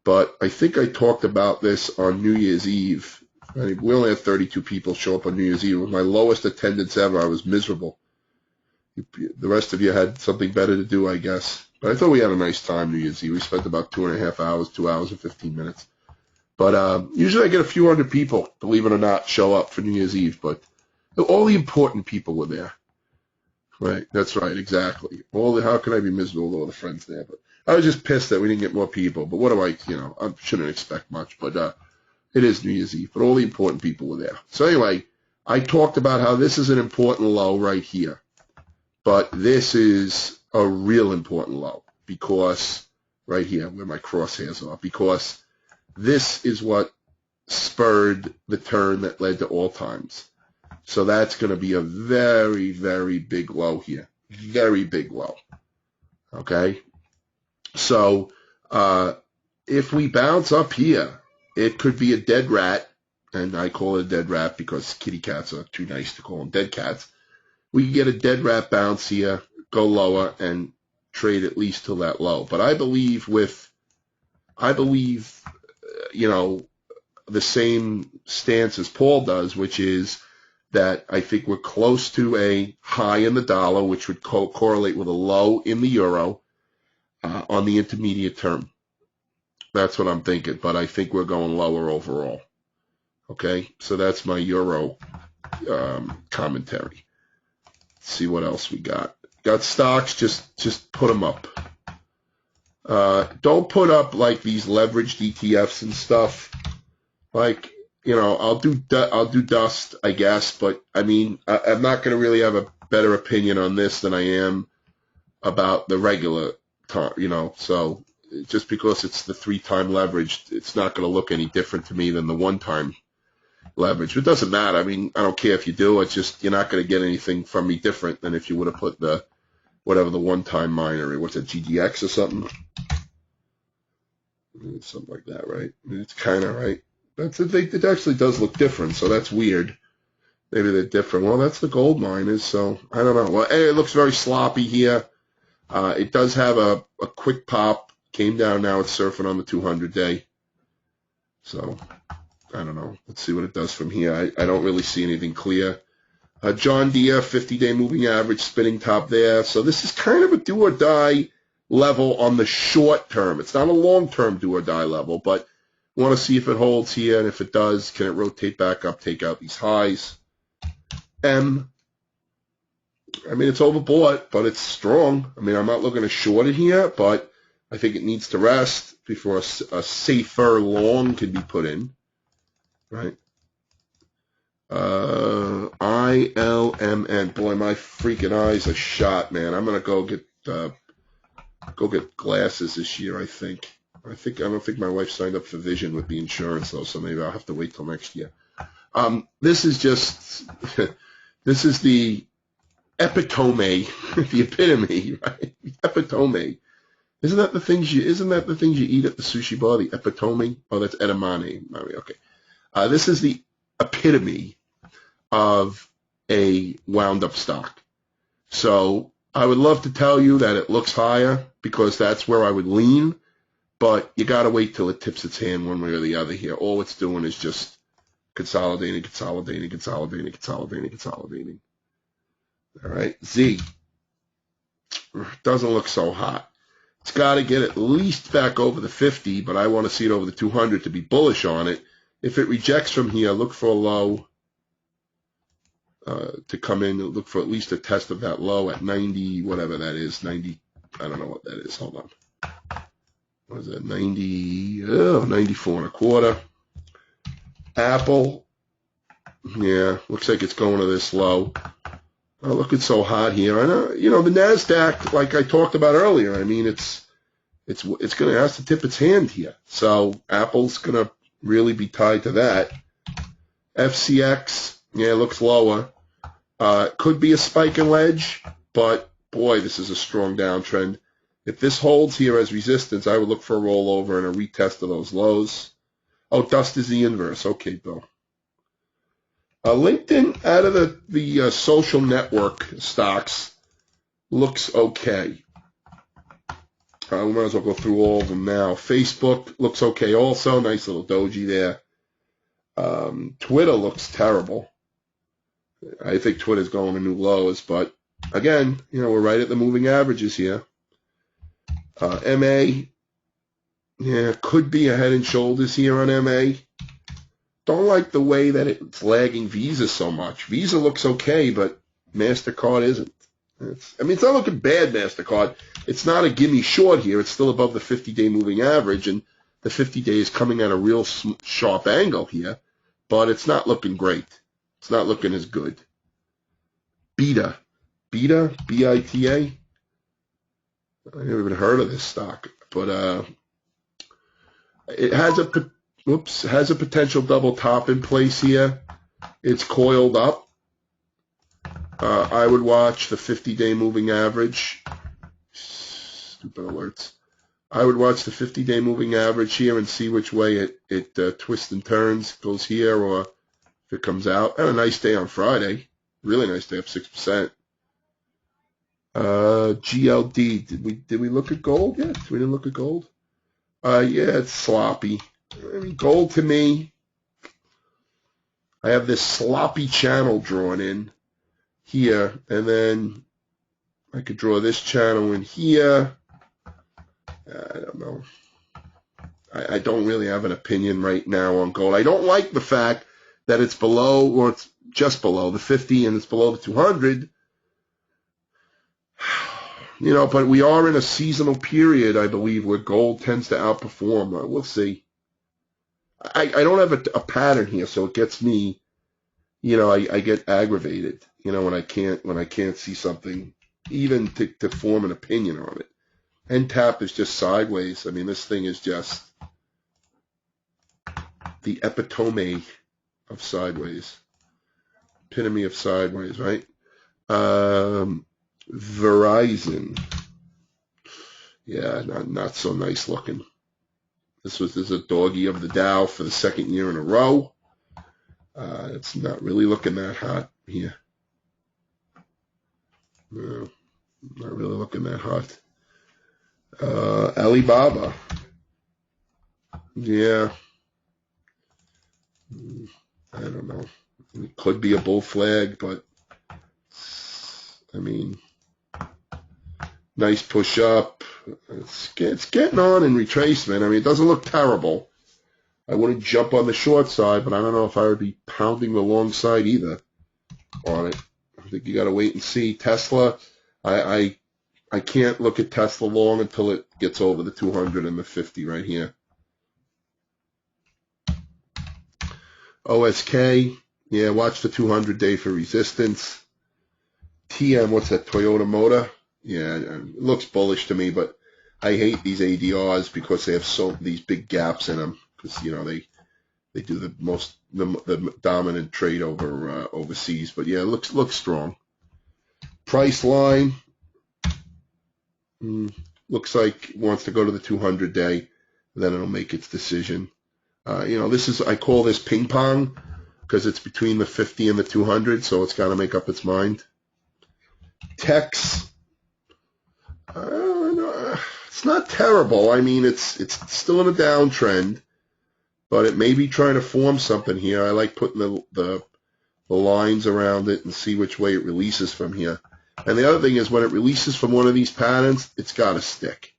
but I think I talked about this on New Year's Eve. We only had 32 people show up on New Year's Eve. It was my lowest attendance ever. I was miserable. The rest of you had something better to do, I guess. But I thought we had a nice time New Year's Eve. We spent about 2.5 hours, 2 hours and 15 minutes. But usually I get a few hundred people, believe it or not, show up for New Year's Eve. But all the important people were there. Right, that's right, exactly. How can I be miserable with all the friends there? But I was just pissed that we didn't get more people. But what do I shouldn't expect much. But it is New Year's Eve. But all the important people were there. So anyway, I talked about how this is an important low right here. But this is a real important low because right here where my crosshairs are, because this is what spurred the turn that led to all times. So that's going to be a very, very big low here. Very big low. Okay? So if we bounce up here, it could be a dead rat, and I call it a dead rat because kitty cats are too nice to call them dead cats. We can get a dead rat bounce here, go lower, and trade at least till that low. But I believe the same stance as Paul does, which is that I think we're close to a high in the dollar, which would correlate with a low in the euro on the intermediate term. That's what I'm thinking, but I think we're going lower overall. Okay, so that's my euro commentary. Let's see what else we got. Got stocks, just put them up. Don't put up like these leveraged ETFs and stuff. Like, I'll do dust, I guess, but I mean, I'm not going to really have a better opinion on this than I am about the regular time, so just because it's the 3-time leveraged, it's not going to look any different to me than the 1-time leverage. It doesn't matter. I mean, I don't care if you do. It's just you're not going to get anything from me different than if you would have put the 1-time minor. What's it, GDX or something? Something like that, right? It's kind of right. It actually does look different, so that's weird. Maybe they're different. Well, that's the gold miners, so I don't know. Well, it looks very sloppy here. It does have a quick pop. Came down, now it's surfing on the 200-day. So I don't know. Let's see what it does from here. I don't really see anything clear. John Deere, 50-day moving average, spinning top there. So this is kind of a do-or-die level on the short term. It's not a long-term do-or-die level, but want to see if it holds here, and if it does, can it rotate back up, take out these highs? I mean, it's overbought, but it's strong. I mean, I'm not looking to short it here, but I think it needs to rest before a safer long can be put in, right? ILMN. Boy, my freaking eyes are shot, man. I'm gonna go get glasses this year, I think. I don't think my wife signed up for vision with the insurance though, so maybe I'll have to wait till next year. This is just, this is the epitome, the epitome, right? Epitome. Isn't that the things you eat at the sushi bar? The epitome? Oh, that's edamame. Okay. This is the epitome of a wound up stock. So I would love to tell you that it looks higher because that's where I would lean, but you got to wait till it tips its hand one way or the other here. All it's doing is just consolidating. All right. Z doesn't look so hot. It's got to get at least back over the 50, but I want to see it over the 200 to be bullish on it. If it rejects from here, look for a low to come in. Look for at least a test of that low at 90, whatever that is. 90, I don't know what that is. Hold on. What is that? 90, 94 and a quarter. Apple, yeah, looks like it's going to this low. Oh, look, it's so hot here. I know, you know, the NASDAQ, like I talked about earlier, I mean, it's going to have to tip its hand here. So Apple's going to really be tied to that. FCX, yeah, looks lower. Could be a spike and ledge, but boy, this is a strong downtrend. If this holds here as resistance, I would look for a rollover and a retest of those lows. Oh, dust is the inverse. Okay, Bill. LinkedIn, out of the social network stocks, looks okay. We might as well go through all of them now. Facebook looks okay also. Nice little doji there. Twitter looks terrible. I think Twitter's going to new lows, but again, you know, we're right at the moving averages here. MA, yeah, could be a head and shoulders here on MA. Don't like the way that it's lagging Visa so much. Visa looks okay, but MasterCard isn't. It's not looking bad, MasterCard. It's not a gimme short here. It's still above the 50-day moving average, and the 50-day is coming at a real sharp angle here, but it's not looking great. It's not looking as good. Beta, B-I-T-A. I never even heard of this stock, but it has a potential double top in place here. It's coiled up. I would watch the 50-day moving average. Stupid alerts. I would watch the 50-day moving average here and see which way it twists and turns, goes here, or if it comes out. And a nice day on Friday. Really nice day, up 6%. GLD. Did we look at gold yet? We didn't look at gold. Yeah, it's sloppy. I mean, gold to me, I have this sloppy channel drawn in here, and then I could draw this channel in here. I don't know. I don't really have an opinion right now on gold. I don't like the fact that it's below, or it's just below the 50 and it's below the 200. You know, but we are in a seasonal period, I believe, where gold tends to outperform. We'll see. I don't have a pattern here, so it gets me, you know, I get aggravated, you know, when I can't see something, even to form an opinion on it. NTAP is just sideways. I mean, this thing is just the epitome of sideways. Epitome of sideways, right? Verizon. Yeah, not so nice looking. This is a doggy of the Dow for the second year in a row. It's not really looking that hot here. No, not really looking that hot. Alibaba. Yeah. I don't know. It could be a bull flag, but I mean, nice push up. It's getting on in retracement. I mean, it doesn't look terrible. I wouldn't jump on the short side, but I don't know if I would be pounding the long side either on it. I think you got to wait and see. Tesla, I can't look at Tesla long until it gets over the 200 and the 50 right here. OSK, yeah, watch the 200-day for resistance. TM, what's that, Toyota Motor? Yeah, it looks bullish to me, but I hate these ADRs because they have these big gaps in them because, you know, They do the dominant trade over overseas. But yeah, it looks strong. Price line looks like it wants to go to the 200-day. Then it'll make its decision. I call this ping pong because it's between the 50 and the 200, so it's got to make up its mind. Techs, it's not terrible. I mean, it's still in a downtrend, but it may be trying to form something here. I like putting the lines around it and see which way it releases from here. And the other thing is when it releases from one of these patterns, it's got to stick.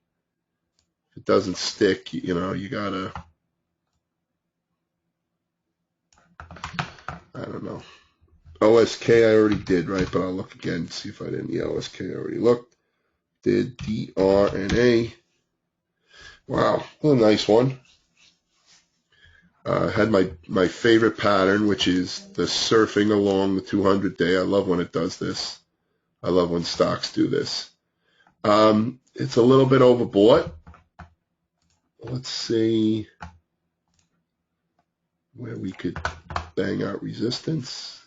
If it doesn't stick, you got to, I don't know. OSK I already did, right? But I'll look again, see if I didn't. Yeah, OSK I already looked. Did DRNA. Wow, what a nice one. Had my favorite pattern, which is the surfing along the 200-day. I love when it does this. I love when stocks do this. It's a little bit overbought. Let's see where we could bang out resistance.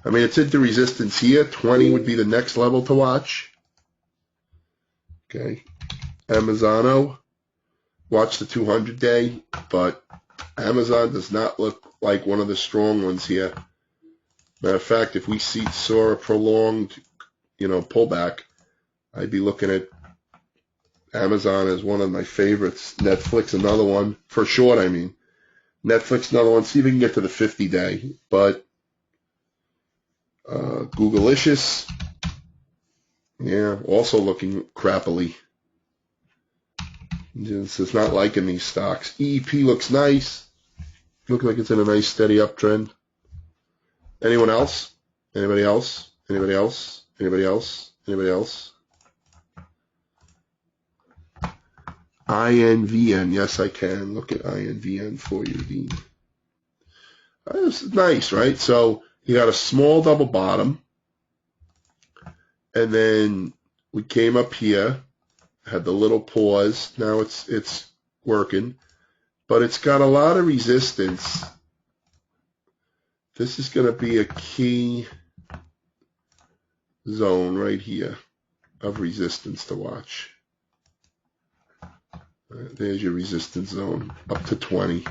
I mean, it's into resistance here. 20 would be the next level to watch. Okay. Amazon, watch the 200-day, but Amazon does not look like one of the strong ones here. Matter of fact, if we saw a prolonged, pullback, I'd be looking at Amazon as one of my favorites. Netflix, another one. For short, I mean. Netflix, another one. See if we can get to the 50-day. But Googleicious, yeah, also looking crappily. It's not liking these stocks. EEP looks nice. Looks like it's in a nice steady uptrend. Anyone else? Anybody else? Anybody else? Anybody else? Anybody else? INVN. Yes, I can. Look at INVN for you, Dean. This is nice, right? So you got a small double bottom. And then we came up here, had the little pause. Now it's working. But it's got a lot of resistance. This is going to be a key zone right here of resistance to watch. There's your resistance zone, up to 20.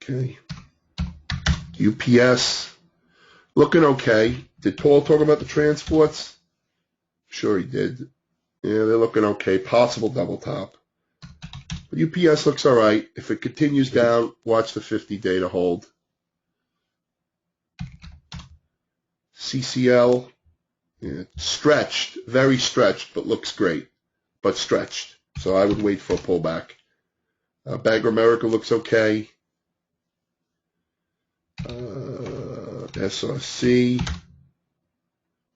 Okay. UPS, looking okay. Did Paul talk about the transports? Sure he did. Yeah, they're looking okay. Possible double top. But UPS looks all right. If it continues down, watch the 50-day to hold. CCL, yeah, stretched, very stretched, but looks great, but stretched. So I would wait for a pullback. Bank of America looks okay. SRC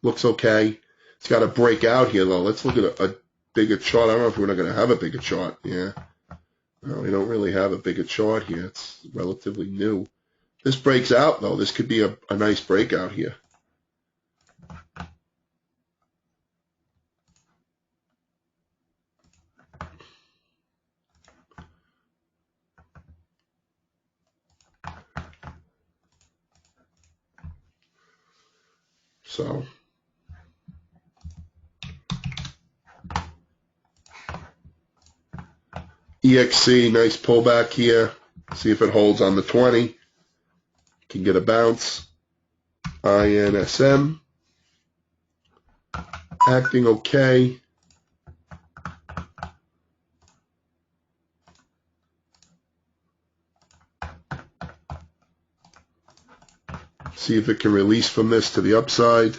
looks okay. It's got to break out here, though. Let's look at a bigger chart. I don't know if we're not going to have a bigger chart. Yeah. No, we don't really have a bigger chart here. It's relatively new. This breaks out, though. This could be a nice breakout here. So EXC, nice pullback here. See if it holds on the 20. Can get a bounce. INSM, acting okay. See if it can release from this to the upside.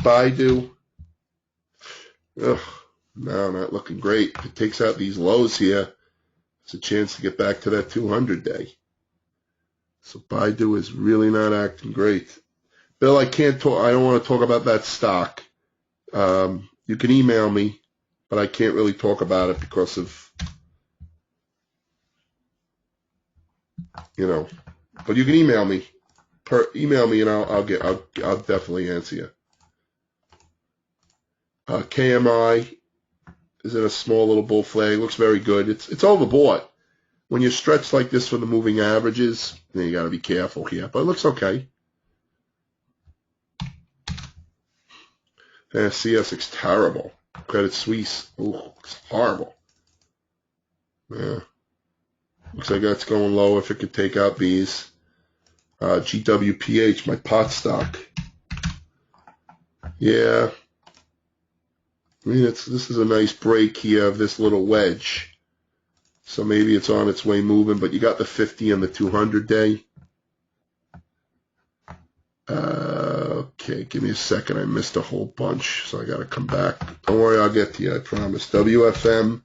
Baidu. Ugh, no, not looking great. If it takes out these lows here, it's a chance to get back to that 200-day. So Baidu is really not acting great. Bill, I can't talk. I don't want to talk about that stock. You can email me, but I can't really talk about it because of, But you can email me. Email me, and I'll definitely answer you. KMI, is in a small little bull flag. Looks very good. It's overbought. When you're stretched like this for the moving averages, then you got to be careful here. But it looks okay. CS looks terrible. Credit Suisse, looks horrible. Yeah. Looks like that's going low if it could take out these. GWPH, my pot stock. Yeah. I mean, this is a nice break here of this little wedge. So maybe it's on its way moving, but you got the 50 and the 200 day. Okay, give me a second. I missed a whole bunch, so I got to come back. Don't worry, I'll get to you, I promise. WFM,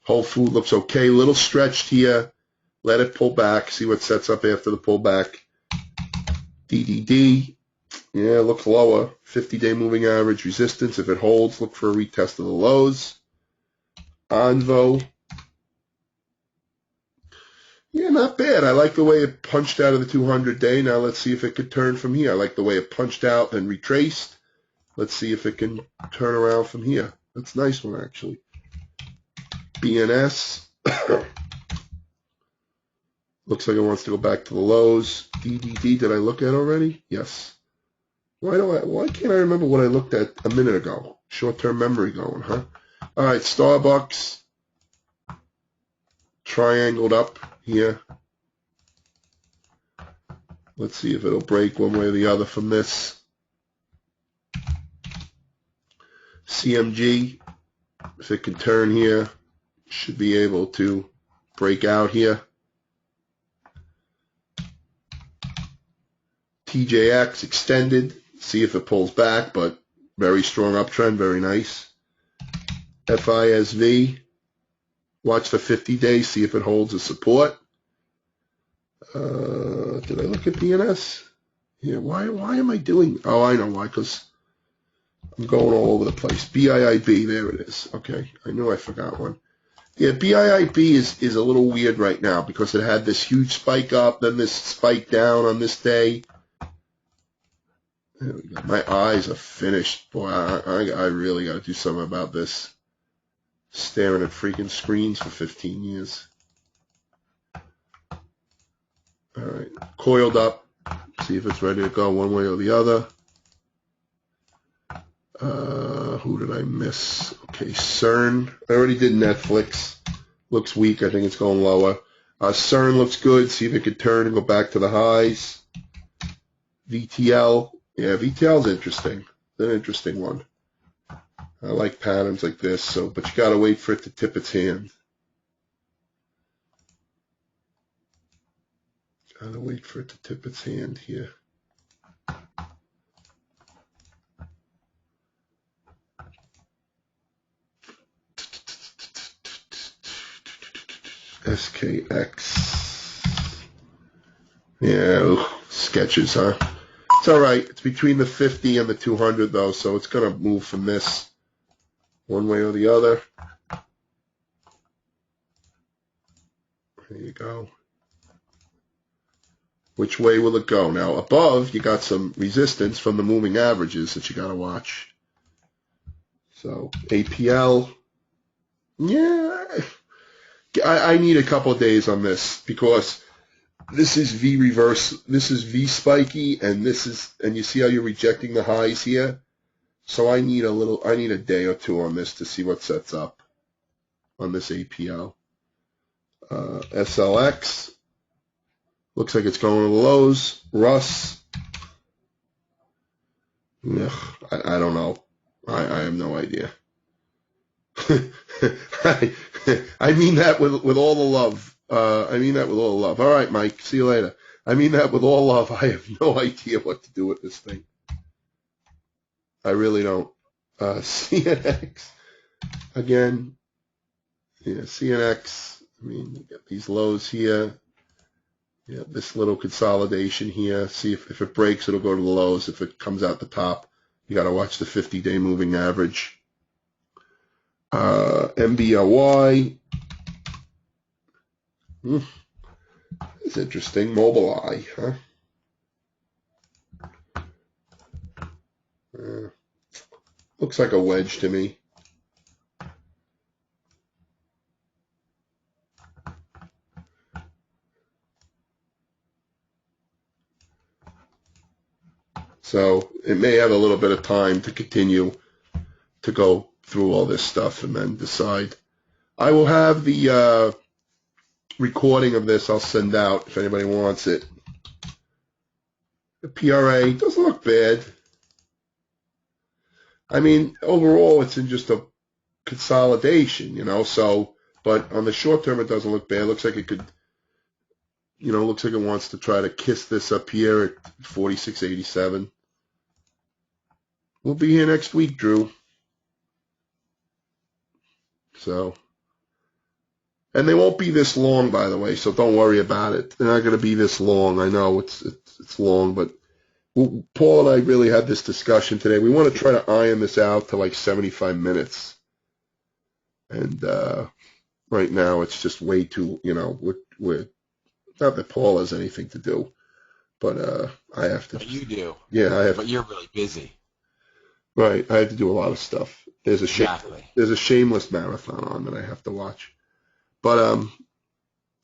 Whole Food looks okay. Little stretched here. Let it pull back. See what sets up after the pullback. DDD. Yeah, looks lower. 50-day moving average resistance. If it holds, look for a retest of the lows. Onvo. Yeah, not bad. I like the way it punched out of the 200-day. Now let's see if it could turn from here. I like the way it punched out and retraced. Let's see if it can turn around from here. That's a nice one, actually. BNS. Looks like it wants to go back to the lows. DDD, did I look at already? Yes. Why can't I remember what I looked at a minute ago? Short-term memory going, huh? All right, Starbucks. Triangled up here. Let's see if it'll break one way or the other from this. CMG, if it can turn here, should be able to break out here. TJX extended, see if it pulls back, but very strong uptrend, very nice. FISV, watch the 50-day, see if it holds a support. Did I look at BNS? Yeah, why am I doing? Oh, I know why, because I'm going all over the place. BIIB, there it is. Okay, I knew I forgot one. Yeah, BIIB is a little weird right now because it had this huge spike up, then this spike down on this day. There we go. My eyes are finished. Boy, I really got to do something about this. Staring at freaking screens for 15 years. All right, coiled up. See if it's ready to go one way or the other. Who did I miss? Okay, CERN. I already did Netflix. Looks weak. I think it's going lower. CERN looks good. See if it could turn and go back to the highs. VTL. Yeah, VTL is interesting. It's an interesting one. I like patterns like this, but you got to wait for it to tip its hand. Got to wait for it to tip its hand here. SKX. Yeah, sketches, huh? It's all right. It's between the 50 and the 200, though, so it's going to move from this one way or the other. There you go. Which way will it go? Now, above, you got some resistance from the moving averages that you got to watch. So, APL. Yeah, I need a couple of days on this because this is V reverse, this is V spiky, and you see how you're rejecting the highs here? So I need a day or two on this to see what sets up on this APL. SLX, looks like it's going to the lows. Russ, ugh, I don't know. I have no idea. I mean that with all the love. I mean that with all the love. All right, Mike. See you later. I mean that with all love. I have no idea what to do with this thing. I really don't. CNX again. Yeah, CNX. I mean, you got these lows here. Yeah, this little consolidation here. See if it breaks, it'll go to the lows. If it comes out the top, you got to watch the 50-day moving average. MBLY. It's interesting. Mobileye, huh? Looks like a wedge to me. So it may have a little bit of time to continue to go through all this stuff and then decide. I will have the recording of this. I'll send out if anybody wants it. The PRA doesn't look bad. I mean, overall, it's in just a consolidation, so, but on the short term, it doesn't look bad. It looks like it could, looks like it wants to try to kiss this up here at 46.87. We'll be here next week, Drew. So, and they won't be this long, by the way, so don't worry about it. They're not going to be this long. I know it's long, but Paul and I really had this discussion today. We want to try to iron this out to like 75 minutes. And right now it's just way too, we're not that Paul has anything to do, but I have to. But you do. Yeah, I have. But you're really busy. Right, I have to do a lot of stuff. There's a Exactly. There's a shameless marathon on that I have to watch. But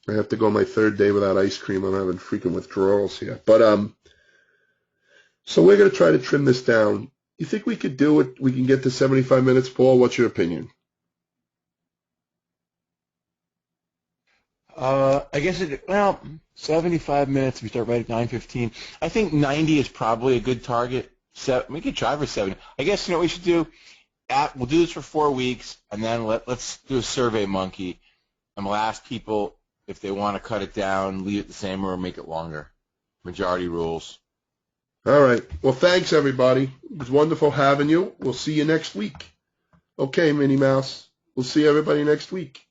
I have to go my third day without ice cream. I'm having freaking withdrawals here. But so we're going to try to trim this down. You think we could do it? We can get to 75 minutes, Paul? What's your opinion? I guess 75 minutes. We start right at 9:15. I think 90 is probably a good target. We could try for 70. I guess what we should do. We'll do this for 4 weeks, and then let's do a Survey Monkey, and we'll ask people if they want to cut it down, leave it the same, or make it longer. Majority rules. All right. Well, thanks, everybody. It was wonderful having you. We'll see you next week. Okay, Minnie Mouse. We'll see everybody next week.